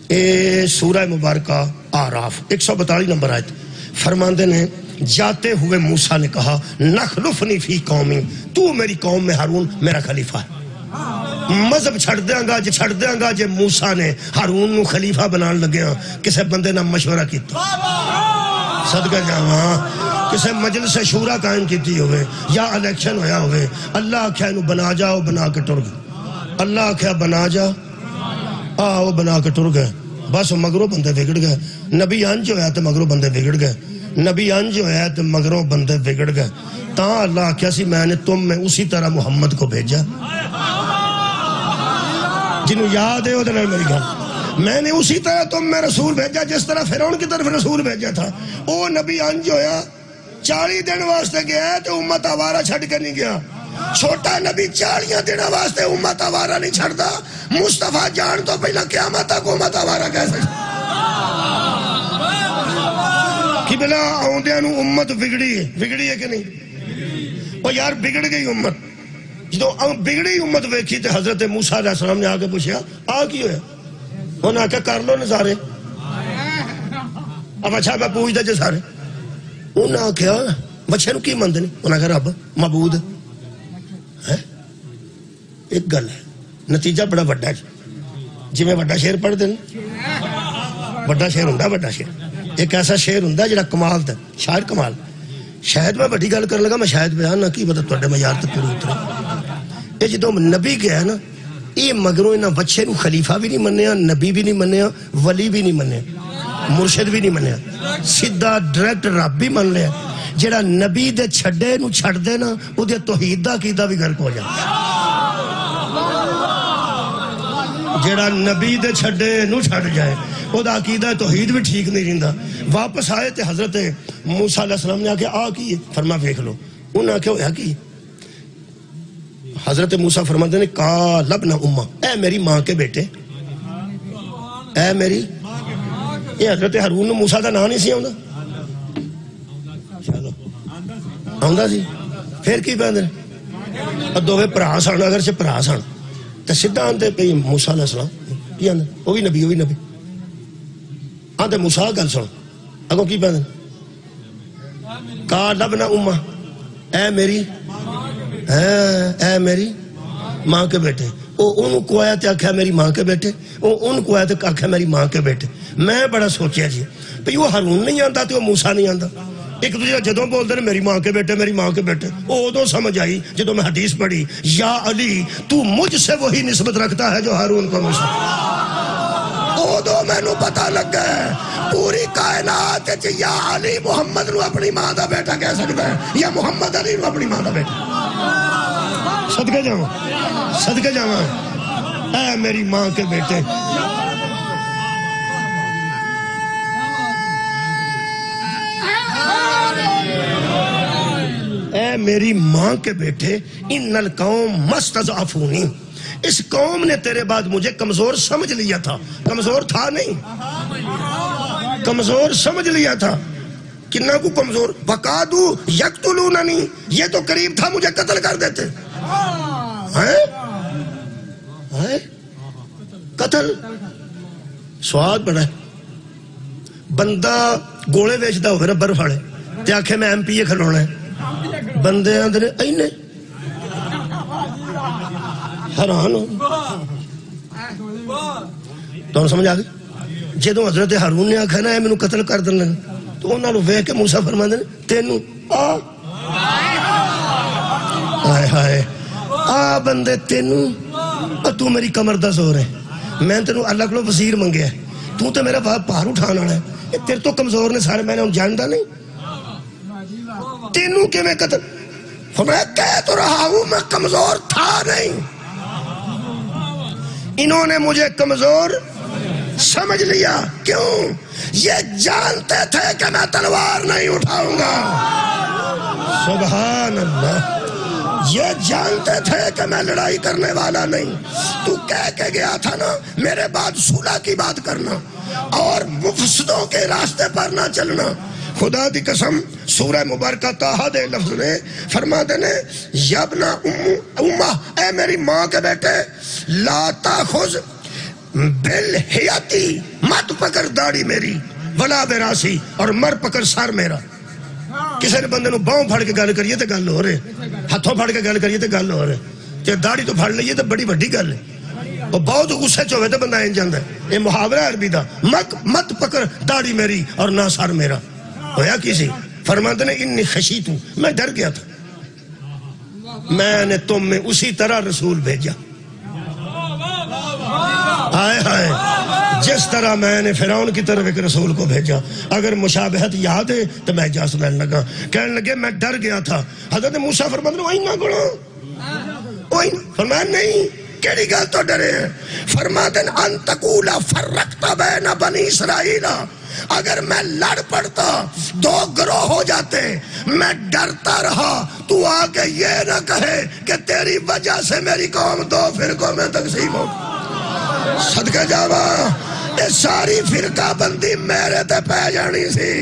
اے سورہ مبارکہ آراف 142 نمبر آیت فرماندے نے جاتے ہوئے موسیٰ نے کہا نخلفنی فی قومی تو میری قوم میں ہارون میرا خلیفہ ہے مذہب چھڑ دیاں گا جے موسیٰ نے ہارون نو خلیفہ بنان لگے ہاں کسے بندے نہ مشورہ کیتا صدقہ جاواں کسے مجلس شورا قائم کیتی ہوئے یا الیکشن ہویا ہوئے اللہ آکھیا انہوں بنا جاؤ بنا کے ٹر گئے اللہ آکھیا بنا جا وہ بنا کے ٹر گئے بس مگروں بندے بگڑ گئے نبی انج ہویا تو مگروں بندے بگڑ گئے نبی انج ہویا تو مگروں بندے بگڑ گئے تا اللہ آکھیا سی میں نے تم میں اسی طرح محمد کو بھیجا جنہوں یاد ہے وہ دنال میری گھر میں نے اسی طرح تم میں رسول بھیجا جس طرح فرعون کی طرف رسول بھیجا تھا وہ نبی انج ہویا 40 دن واسطے گیا ہے تو امت آوارہ چھڑ کے نہیں گیا چھوٹا نبی 40 دن واسطے امت آوارہ نہیں چھڑ دا مصطفیٰ جان تو پہلا قیامت کو امت آوارہ کیسے کہ بلا آؤندیاں نو امت بگڑی ہے کہ نہیں وہ یار بگڑ گئی امت جدو بگڑی امت ویکھی تے حضرت موسیٰ علیہ السلام نے آگے پوچھا کی ہویا انہوں نے کہا کر لو نظارے اب اچھا میں پوچھ دے جے سارے انہوں نے کہا بچے نو کی مند نہیں انہوں نے کہا رب معبود ہے ایک گل ہے نتیجہ بڑا بڑا ہے جی میں بڑا شیر پڑھ دینا بڑا شیر ہوں بڑا شیر ایک ایسا شیر ہوں جڑا کمال دا شاعر کمال شاید میں بڑی گل کر لگا میں شاید بیان نہ کی بتا توڑے میں یار تک پوری اترے یہ جدو نبی گیا ہے نا یہ مگروں انہاں بچے نو خلیفہ بھی نہیں منیا نبی بھی نہیں منیا ولی بھی نہیں منیا مرشد بھی نہیں منیا سیدھا ڈائریکٹ رب بھی من لیا جڑا نبی دے چھڑے نو چھڑ دے نا وہ دے توحید دا عقیدہ بھی گھر کو جائے جڑا نبی دے چھڑے نو چھڑ جائے وہ دا عقیدہ توحید بھی ٹھیک نہیں رہندا واپس آئے تے حضرت موسیٰ علیہ السلام نے آکے کی فرما دیکھ لو انہوں نے کیا کی حضرت موسیٰ فرماتے نے قال ابن امہ اے میری ماں کے بیٹے اے میری یہ حضرت ہارون موسیٰ دا نام نہیں سی آندا چلو آندا سی پھر کی پہنے دووے پرا سن اگر سے پرا سن تو سدھا آندے پہ موسیٰ علیہ السلام کی آندے وہ بھی نبی آندے موسیٰ گل سن اگوں کی پہنے قال ابن امہ اے میری ماں کے بیٹے انہوں کو آیا تے آکھا میری ماں کے بیٹے ان کو آیا تے آکھا میری ماں کے بیٹے میں بڑا سوچیا جی پہ وہ ہارون نہیں آندا تے وہ موسیٰ نہیں آندا ایک دوسرے جدوں بول دے میری ماں کے بیٹے وہ دو سمجھ آئی جدوں میں حدیث پڑھی یا علی تو مجھ سے وہی نسبت رکھتا ہے جو ہارون کو موسیٰ وہ دو میں نو پتہ لگ گئے پوری کائنات یا علی محمد نو اپنی ماں دا بیٹا کہہ سکتا ہے یا محمد علی نو اپنی ماں دا بیٹا صدقہ جاواں اے میری ماں کے بیٹے اے میری ماں کے بیٹے ان القوم مستضعفونی اس قوم نے تیرے بعد مجھے کمزور سمجھ لیا تھا کمزور تھا نہیں کمزور سمجھ لیا تھا کنہ کو کمزور وقادو یقتلوننی یہ تو قریب تھا مجھے قتل کر دیتے قتل سواد بڑا ہے بندہ گوڑے ویچتا ہوئے ربر پھاڑے تے آکھے میں ایم پی اے کھلونا ہے بندے آندھنے اینے حیران ہو تو سمجھ آ گئی جدو حضرت ہارون نے آخیا نا اے مینوں قتل کر دین لگا تو انہاں نوں ویکھ کے موسیٰ فرماندے نے تینوں ہائے ہائے آ بندے تینوں تو میری کمر دا زور ہے میں تینوں اللہ کو وزیر منگیا تو تے میرا بھار اٹھان والا ہے تیرے تو کمزور نے سارے میں نے جانتا نہیں تینوں کہ میں قتل فرمایا کہہ تو رہا ہوں میں کمزور تھا نہیں انہوں نے مجھے کمزور سمجھ لیا کیوں یہ جانتے تھے کہ میں تلوار نہیں اٹھاؤں گا سبحان اللہ یہ جانتے تھے کہ میں لڑائی کرنے والا نہیں تو کہہ کے گیا تھا نا میرے بعد صلح کی بات کرنا اور مفسدوں کے راستے پر نہ چلنا خدا دی قسم سورہ مبارکہ طٰہٰ دے لفظ نے فرما دینے یابنا امہ اے میری ماں کے بیٹے لا تاخذ بالحیاتی مت پکڑ داڑھی میری ولا براسی اور مر پکڑ سر میرا کسی نے بندے نو باؤں پھڑ کے گل کریے تے گل ہو رہے ہاتھوں پھڑ کے گل کریے تے گل ہو رہے تے داڑھی تو پھڑ لئیے تے بڑی بڑی گل ہے وہ بہت غصے چ ہوئے تے بندہ ان جاندہ ہے یہ محاورہ عربی دا مت پکڑ داڑھی میری اور نہ سر میرا ہویا کسی فرماتے نے انی خشیت ہوں میں ڈر گیا تھا میں نے تم میں اسی طرح رسول بھیجا آئے آئے جس طرح میں نے فرعون کی طرف ایک رسول کو بھیجا اگر مشابہت یاد ہے تو میں اجازت لینے لگا کہنے لگے میں ڈر گیا تھا حضرت موسیٰ فرماتے ہیں وہی نہ گڑھو فرمایا نہیں کیڑی گل تو ڈرے ہیں فرماتے ہیں ان تقولا فرقت بین بنی اسرائیل اگر میں لڑ پڑتا دو گروہ ہو جاتے میں ڈرتا رہا تو آگے یہ نہ کہے کہ تیری وجہ سے میری قوم دو فرقوں میں تقسیم ہو صدقہ جاوا یہ ساری فرقہ بندی میرے تے پہ جانی سی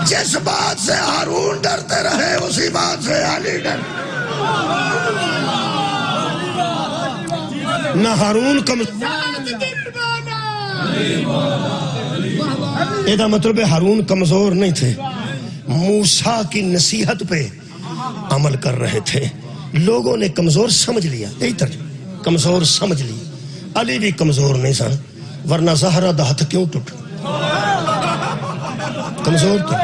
جس بات سے ہارون ڈرتے رہے اسی بات سے علی ڈر نہ ہارون یہ مطلب ہارون کمزور نہیں تھے موسیٰ کی نصیحت پہ عمل کر رہے تھے لوگوں نے کمزور سمجھ لیا یہی ترجمہ کمزور سمجھ لی علی بھی کمزور نہیں سن ورنہ زہرہ دا ہاتھ کیوں ٹوٹ کمزور تو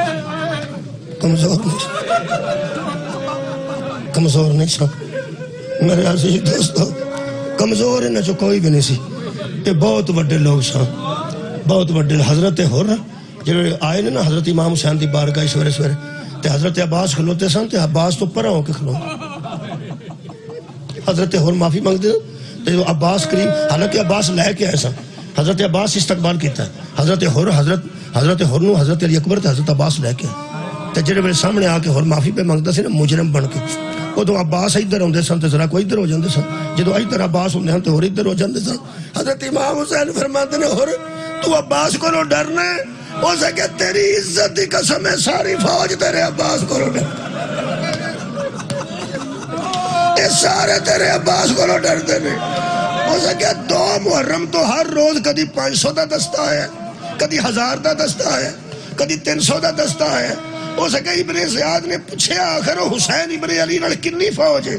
کمزور نہیں سن میرے عزیز دوستو کمزور ہے نہ جو کوئی بھی نہیں سی یہ بہت بڑے لوگ سن بہت بڑے حضرت حر جو آئے نا حضرت امام حسین دی بارگاہ سویرے سویرے تے حضرت عباس کھلوتے سن تے عباس تو پرہ ہو کے کھلو حضرت حر معافی مانگتے تے عباس قریب حالانکہ عباس لے کے آئے سن حضرت عباس استقبال کیتا ہے حضرت حر نو حضرت علی اکبر تے حضرت عباس لے کے تے جڑے میرے سامنے آ کے حر معافی پہ مانگتا سی نا مجرم بن کے وہ تو عباس ادھر ہوندے سن تے ذرا کوئی ادھر ہو جاندے سن جدو ادھر عباس ہوندے ہن تے اور ادھر ہو جاندے سن حضرت امام حسین فرماتے نے حر تو عباس کو نو ڈرنے ہو سکے تیری عزت دی قسم ہے ساری فوج تیرے عباس کو نو ڈر یہ سارے تیرے عباس کو نو ڈر دینے ہو سکے 2 محرم تو ہر روز کدی 500 دا دستہ ہے کدی 1000 دا دستہ ہے کدی 300 دا دستہ ہے ہو سکے ابن زیاد نے پوچھے آخر حسین ابن علی نال کنی فوج ہے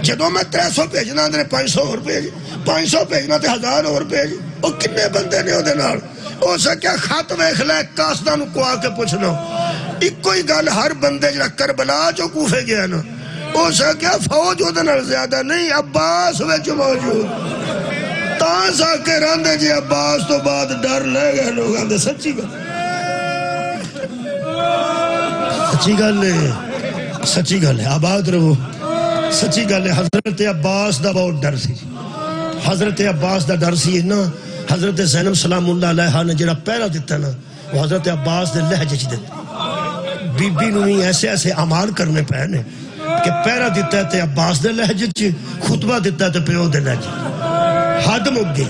جدو میں 300 بھیجنا دے 500 اور بھیج 500 بھیجنا تے 1000 اور بھیج وہ کنے بندے نے ہو دے نال ہو سکے خط ویکھ لے کاسدہ نو کو آ کے پوچھنا ایک کوئی گل ہر بندے جڑا کربلا جو کوفے گیا نا ہو سکے فوج ہو دے نال زیادہ نہیں عباس وچ موجود تاں سا کے راندے جی عباس تو بعد ڈر لے گئے لوگ آندے سچی گل سچی گل ہے آباد رہو سچی گل ہے حضرت عباس دا بہت ڈر سی حضرت عباس دا ڈر سی نا حضرت زینب سلام اللہ علیہ نے جڑا پہلا دیتا نا وہ حضرت عباس دے لہجے چ دیتا بی بی نو ہی ایسے ایسے عمال کرنے پہ نے کہ پہلا دیتا ہے تے عباس دے لہجے چ خطبہ دیتا ہے تے پیو دے لہجے حد مک گئی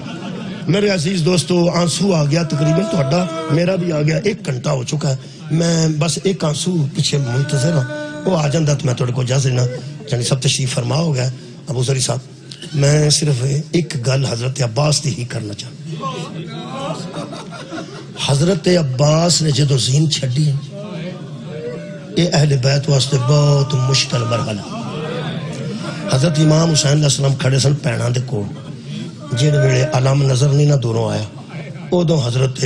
میرے عزیز دوستو آنسو آ گیا تقریباً تہاڈا میرا بھی آ گیا 1 گھنٹہ ہو چکا ہے میں بس ایک آنسو پیچھے منتظر ہوں وہ آ جاندہ تو میں تھوڑے کو اجازت دینا یعنی سب تشریف فرما ہو گیا ابو ذری صاحب میں صرف ایک گل حضرت عباس دی ہی کرنا چاہتا حضرت عباس نے جدو زین چھڑی یہ اہل بیت واسطے بہت مشکل مرحلہ حضرت امام حسین علیہ السلام کھڑے سن پیڑاں دے کول، جڑے ویلے علم نظر نہیں نہ دوروں آیا، ادو حضرت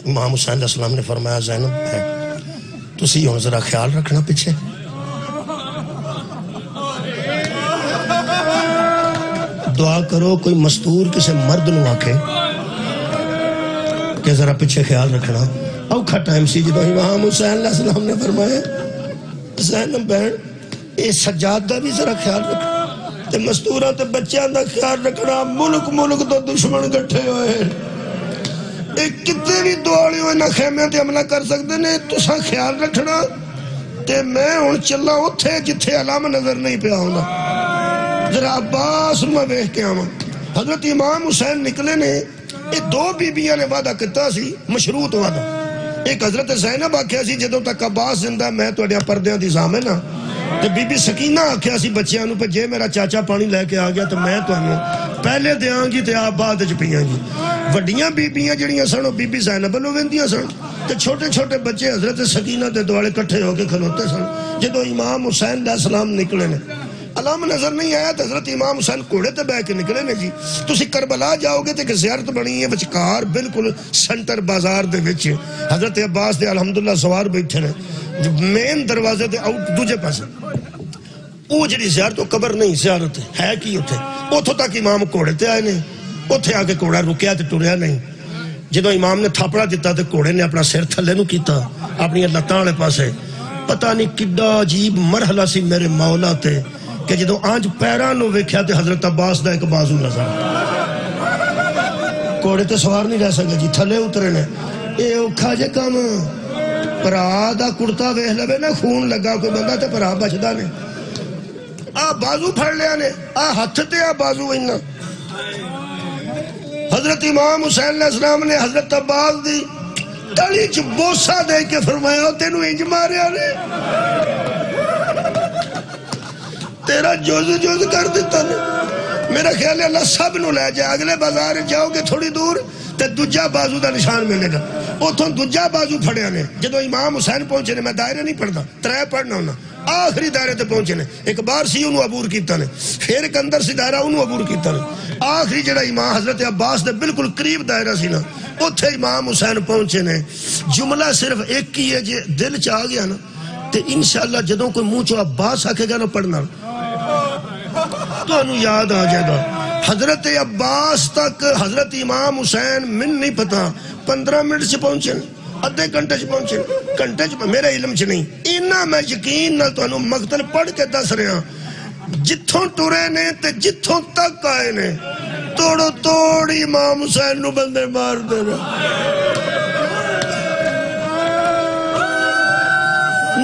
امام حسین علیہ السلام نے فرمایا زینب تسی ہن ذرا خیال رکھنا پیچھے، دعا کرو کوئی مستور کسی مرد نو آکھے کہ ذرا پیچھے خیال رکھنا۔ اوکھا ٹائم سی جدو امام حسین علیہ السلام نے فرمایا زینب بہن اے سجادہ بھی ذرا خیال رکھنا تے مستوراں تے بچیاں دا خیال رکھنا، ملک ملک تو دشمن کٹھے ہوئے اے کتے بھی دوڑے ہوئے نہ خیمیاں تے حملہ کر سکتے نے، تساں خیال رکھنا تے میں ہن چلا اوتھے جتھے علم نظر نہیں پیا ہوندا، ذرا عباس میں ویکھ کے آواں۔ حضرت امام حسین نکلے نے، یہ دو بیبیاں نے وعدہ کیتا سی مشروط وعدہ، ایک حضرت زینب آکھیا سی جدوں تک عباس زندہ میں تہاڈیاں پردیاں دی ضامن ہاں، تے بی بی سکینہ آکھیا سی بچیاں نو پہ جے میرا چاچا پانی لے کے آ گیا تو میں تانوں پہلے دیاں گی تے آپ بعد وچ پیاں گی۔ وڈیاں بیبیاں جڑیاں سن بی بی زینب نو ویندیاں سن تے چھوٹے چھوٹے بچے حضرت سکینہ دے دوالے کٹھے ہو کے کھلوتے سن۔ جدوں امام حسین علیہ السلام نکلے نے علم نظر نہیں آیا تو حضرت امام حسین کوڑے تے بہ کے نکلے نے جی، تسی کربلا جاؤ گے تے کہ زیارت بنی ہے وچکار بالکل سنٹر بازار دے وچ، حضرت عباس دے الحمدللہ سوار بیٹھے نے مین دروازے تے آؤٹ دوجے پاسے، وہ جڑی زیارت و قبر نہیں زیارت ہے کی اتھے، اتھوں تک امام کوڑے تے آئے نے، اتھے آ کے کوڑا رکیا تے ٹریا نہیں، جدو امام نے تھاپڑا دیتا تے کوڑے نے اپنا سر تھلے نو کیتا اپنی لتاں والے پاسے، پتہ نہیں کڈا عجیب مرحلہ سی میرے مولا تے کہ جدو آنج پیران نو ویکھیا تے حضرت عباس دا ایک بازو نظر کوڑے تے سوار نہیں رہ سکے جی، تھلے اترے نے، اے اوکھا جے کام پرا دا کڑتا ویکھ لوے نا خون لگا کوئی بندہ تے پرا بچدا نے، آ بازو پھڑ لیا نے، آ ہتھ تے آ بازو انہاں۔ حضرت امام حسین علیہ السلام نے حضرت عباس دی تلی چ بوسا دے کے فرمایا تینو انج ماریا نے، تیرا جوز کر دیتا نے، میرا خیال ہے اللہ سب نو لے جائے، اگلے بازار جاؤ گے تھوڑی دور تے دوجا بازو دا نشان ملے گا، اتھوں دوجا بازو پھڑیا نے، جدو امام حسین پہنچے نے، میں دائرے نہیں پڑھتا ترے پڑھنا ہونا، آخری دائرے تے پہنچے نے، ایک بار سی انہوں عبور کیتا نے، پھر ایک اندر سی دائرہ انہوں عبور کیتا نے، آخری جڑا امام حضرت عباس دے بالکل قریب دائرہ سی نا، اتھے امام حسین پہنچے نے، جملہ صرف ایک ہی ہے جے دل چاہ گیا نا تے انشاءاللہ جدوں کوئی منہ چو عباس آکھے گا نا پڑھنا تو انہوں یاد آ جائے گا، حضرت عباس تک حضرت امام حسین من نہیں پتا 15 منٹ سے پہنچے ادھے گھنٹے سے پہنچے گھنٹے سے میرے علم سے نہیں، انہاں میں یقین نہ تو انہوں مقتل پڑھ کے دس رہے ہیں، جتھوں ٹورے نے تے جتھوں تک آئے نے توڑو توڑی امام حسین نو بندے مار دے رہے،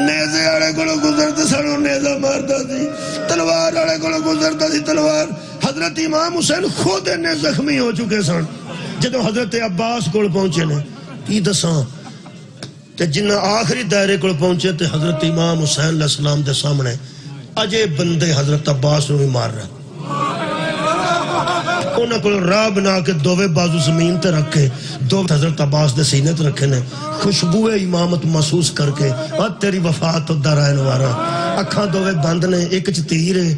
نیزے آڑے کولو گزرتے سنو نیزہ مارتا سی، تلوار آڑے کولو گزرتا سی تلوار، حضرت امام حسین خود نے زخمی ہو چکے سن، جدو حضرت عباس کول پہنچے نے کی دساں تے جنہ آخری دائرے کول پہنچے تے حضرت امام حسین علیہ السلام دے سامنے اجے بندے حضرت عباس نو بھی مار رہے، انہاں کو راہ بنا کے دووے بازو زمین تے رکھے، دو حضرت عباس دے سینے تے رکھے نے، خوشبوئے امامت محسوس کر کے تیری وفات دارائن وارا، اکھاں دووے بند نے، ایک چ تیر ہے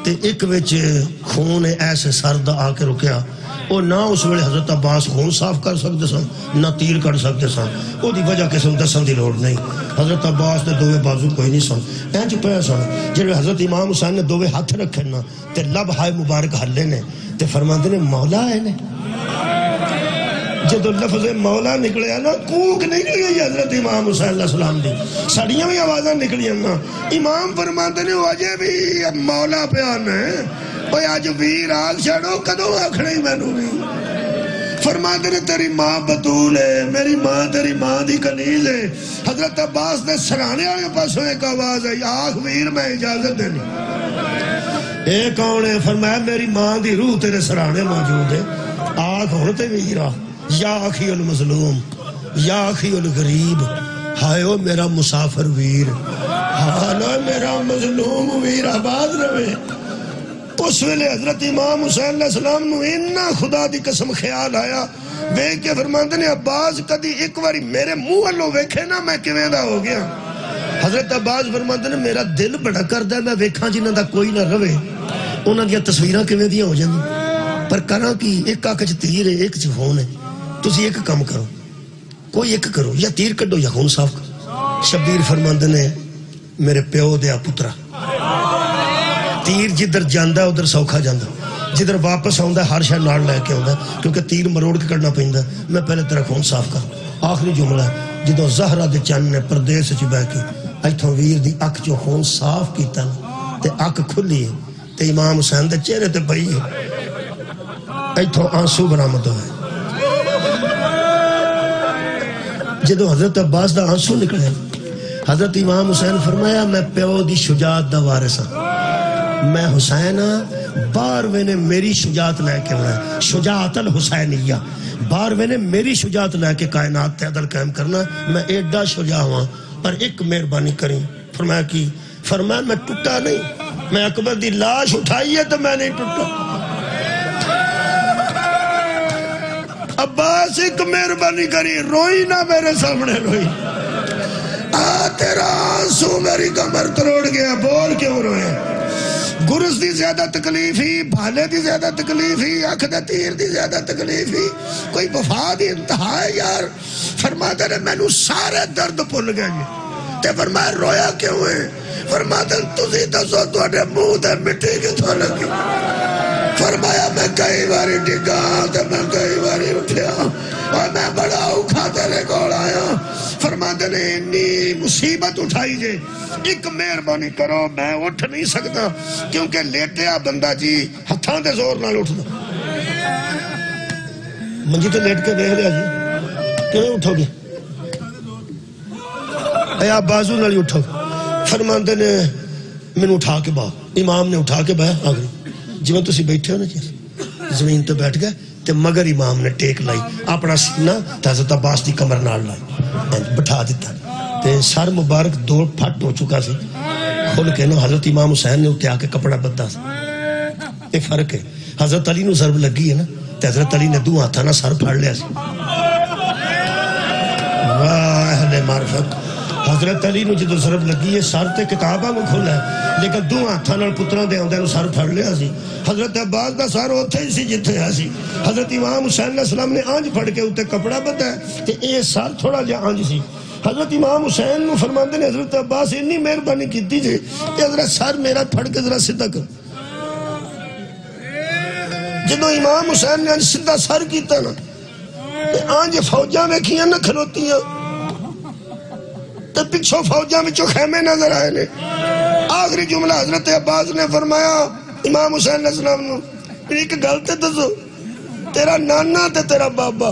تے ایک وچ خون ایسے سرد آ کے رکیا، اور نہ اس ویلے حضرت عباس خون صاف کر سکتے سن نہ تیر کر سکتے سن، وہ دی وجہ قسم دسن دی لوڑ نہیں، حضرت عباس نے دووے بازو کوئی نہیں سن، اینچ پہ سن، جب حضرت امام حسین نے دووے ہاتھ رکھے نا تے لب ہائے مبارک ہلے نے تے فرماندے نے مولا ہے نے، جدو لفظ مولا نکلیا نا کوک نکلی ہے حضرت امام حسین علیہ السلام دی، سڑیاں بھی آوازاں نکلی نا، امام فرماندے نے اجے بھی مولا پیان ہے، اوے اج ویر آل چھڑو کدوں آکھنا ہی مینوں بھی، فرماندے نے تیری ماں بطول ہے، میری ماں تیری ماں دی کنیز ہے، حضرت عباس نے سرانے والے پاسوں ایک آواز ہے آخ ویر میں اجازت دینی، اے کون ہے؟ فرمایا میری ماں دی روح تیرے سرانے موجود ہے، آخ ہوتے ویرہ یا اخی المظلوم یا اخی الغریب، ہائے او میرا مسافر ویر، ہانا میرا مظلوم ویر آباد روے، اس ویلے حضرت امام حسین علیہ السلام نو انہا خدا دی قسم خیال آیا، ویک کے فرماندے نے عباس کدی ایک واری میرے منہ والو ویکھے نا میں کیویں دا ہو گیا، حضرت عباس فرماندے نے میرا دل بڑا کردہ ہے میں ویکھاں جنہاں دا کوئی نہ روے، انہاں دی تصویراں کیویں دیاں ہو جاندی پر کراں کی ایک اکھ چ تیر ہے ایک چ خون ہے تسی ایک کام کرو کوئی ایک کرو یا تیر کڈو یا خون صاف کرو شبیر فرماندے نے میرے پیو دیا پترا تیر جدھر جاندا ادھر سوکھا جاندا جدھر واپس آندا ہر شے نال لے کے آندا کیونکہ تیر مروڑ کے کڈنا پیندا میں پہلے تیرا خون صاف کر آخری جملہ جدوں زہرا دے چن نے پردیس وچ بیٹھ کے ایتھوں ویر دی اکھ چوں خون صاف کیتا تے اکھ کھلی ہے تے امام حسین دے چہرے تے پئی ہے ایتھوں آنسو برآمد ہوئے جدوں حضرت عباس دا آنسو نکلے حضرت امام حسین فرمایا میں پیو دی شجاعت دا وارث ہاں میں حسین بارویں نے میری شجاعت لے کے ہونا شجاعت الحسینیہ بارویں نے میری شجاعت لے کے کائنات تے عدل قائم کرنا میں ایڈا شجاع ہوں پر ایک مہربانی کریں فرمایا کی فرمایا میں ٹوٹا نہیں میں اکبر دی لاش اٹھائی ہے تو میں نہیں ٹوٹا عباس ایک مہربانی کری روئی نہ میرے سامنے روئی تیرا آنسو میری کمر تروڑ گیا بول کیوں روئے گرز دی زیادہ تکلیف ہی بھالے دی زیادہ تکلیف ہی اکھ دے تیر دی زیادہ تکلیف ہی کوئی وفا دی انتہا ہے یار فرماتے نے میں نو سارے درد بھول گئے تے فرمایا رویا کیوں ہے فرماتے نے تسی دسو تواڈے منہ تے مٹی کتھوں لگی فرمایا میں کئی باری ڈگا تے میں کئی باری اٹھیا اور میں بڑا اوکھا تیرے کول آیا فرماتے نے انی مصیبت اٹھائی جے ایک مہربانی کرو میں اٹھ نہیں سکتا کیونکہ لیٹیا بندہ جی ہتھاں دے زور نال اٹھدا منجی تے لیٹ کے دیکھ لیا جی کیوں اٹھو گے اے آپ بازو نال اٹھو فرماتے نے میں اٹھا کے باہر امام نے اٹھا کے باہر آگئی جی میں تسی بیٹھے ہو نا جی زمین تو بیٹھ گئے تے مگر امام نے ٹیک لائی اپنا سینہ حضرت عباس دی کمر نال لائی بٹھا دیتا تے سر مبارک دو پھٹ ہو چکا سی کھول کے نا حضرت امام حسین نے اتے آ کے کپڑا بدھا سی یہ فرق ہے حضرت علی نو ضرب لگی ہے نا تے حضرت علی نے دو ہاتھاں نہ سر پھڑ لیا سی واہ اہل معرفت حضرت علی نو جدو ضرب لگی ہے سر تے کتاباں کو کھولا ہے لیکن دو ہاتھاں نال پتراں دے اوندے نو سر پھڑ لیا سی حضرت عباس دا سر اوتھے ہی سی جتھے ہے سی حضرت امام حسین علیہ السلام نے آنج پھڑ کے اوتے کپڑا بدھا ہے تے اے سر تھوڑا جہا آنج سی حضرت امام حسین نو فرماندے نے حضرت عباس اتنی مہربانی کیتی جے کہ حضرت سر میرا پھڑ کے ذرا سیدھا کر جدو امام حسین نے سیدھا سر کیتا نا تے آنج فوجاں ویکھیاں نہ کھلوتیاں تے پچھوں فوجاں وچوں خیمے نظر آئے نے آخری جملہ حضرت عباس نے فرمایا امام حسین علیہ السلام نے ایک گل تے دسو تیرا نانا تے تیرا بابا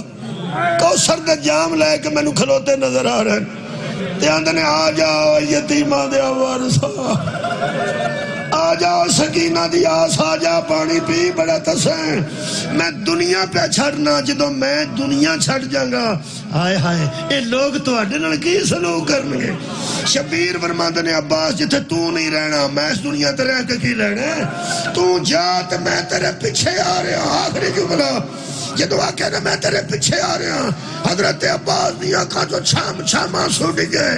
کوثر دے جام لے کے مینوں کھلوتے نظر آ رہے ہیں تے آندے نے آ جاؤ یتیماں دے وارثا آ جاؤ سکینہ دی آس آ جا پانی پی بڑا تسیں میں دنیا پہ چھڑنا جدو میں دنیا چھڑ جاؤں گا ہائے ہائے اے لوگ تو اڈے نال کی سلوک کرنگے شبیر فرماندے نے عباس جتھے تو نہیں رہنا میں اس دنیا تے رہ کے کی لینا تو جا تے میں تیرے پیچھے آ رہا آخری جملہ جدو آکے نا میں تیرے پیچھے آ رہا حضرت عباس دی آنکھاں جو چھام چھام آنسو ڈگے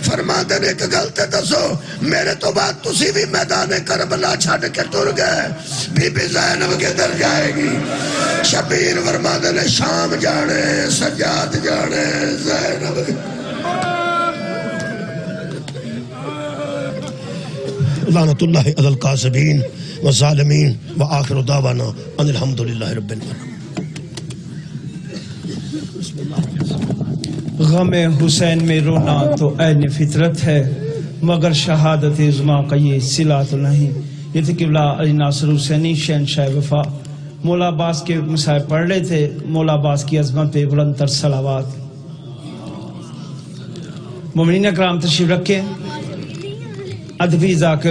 فرماندے نے کہ غلطے دسو میرے تو بعد تسی بھی میدان کربلا چھاڑ کے ٹر گئے بی بی زینب کے در جائے گی شبیر فرماندے نے شام جانے سجاد جانے زینب لعنت اللہ علی القاذبین والظالمین وآخر دعوانا ان الحمدللہ رب العالمین غم حسین میں رونا تو عین فطرت ہے مگر شہادت عظمیٰ کا یہ صلہ تو نہیں. یہ تھے قبلہ علی ناصر حسینی شہنشاہ وفا مولا عباس کے مسائل پڑھ رہے تھے. مولا عباس کی عظمت پہ بلند تر صلوات. مومنین اکرام تشریف رکھیں. ادبی ذاکر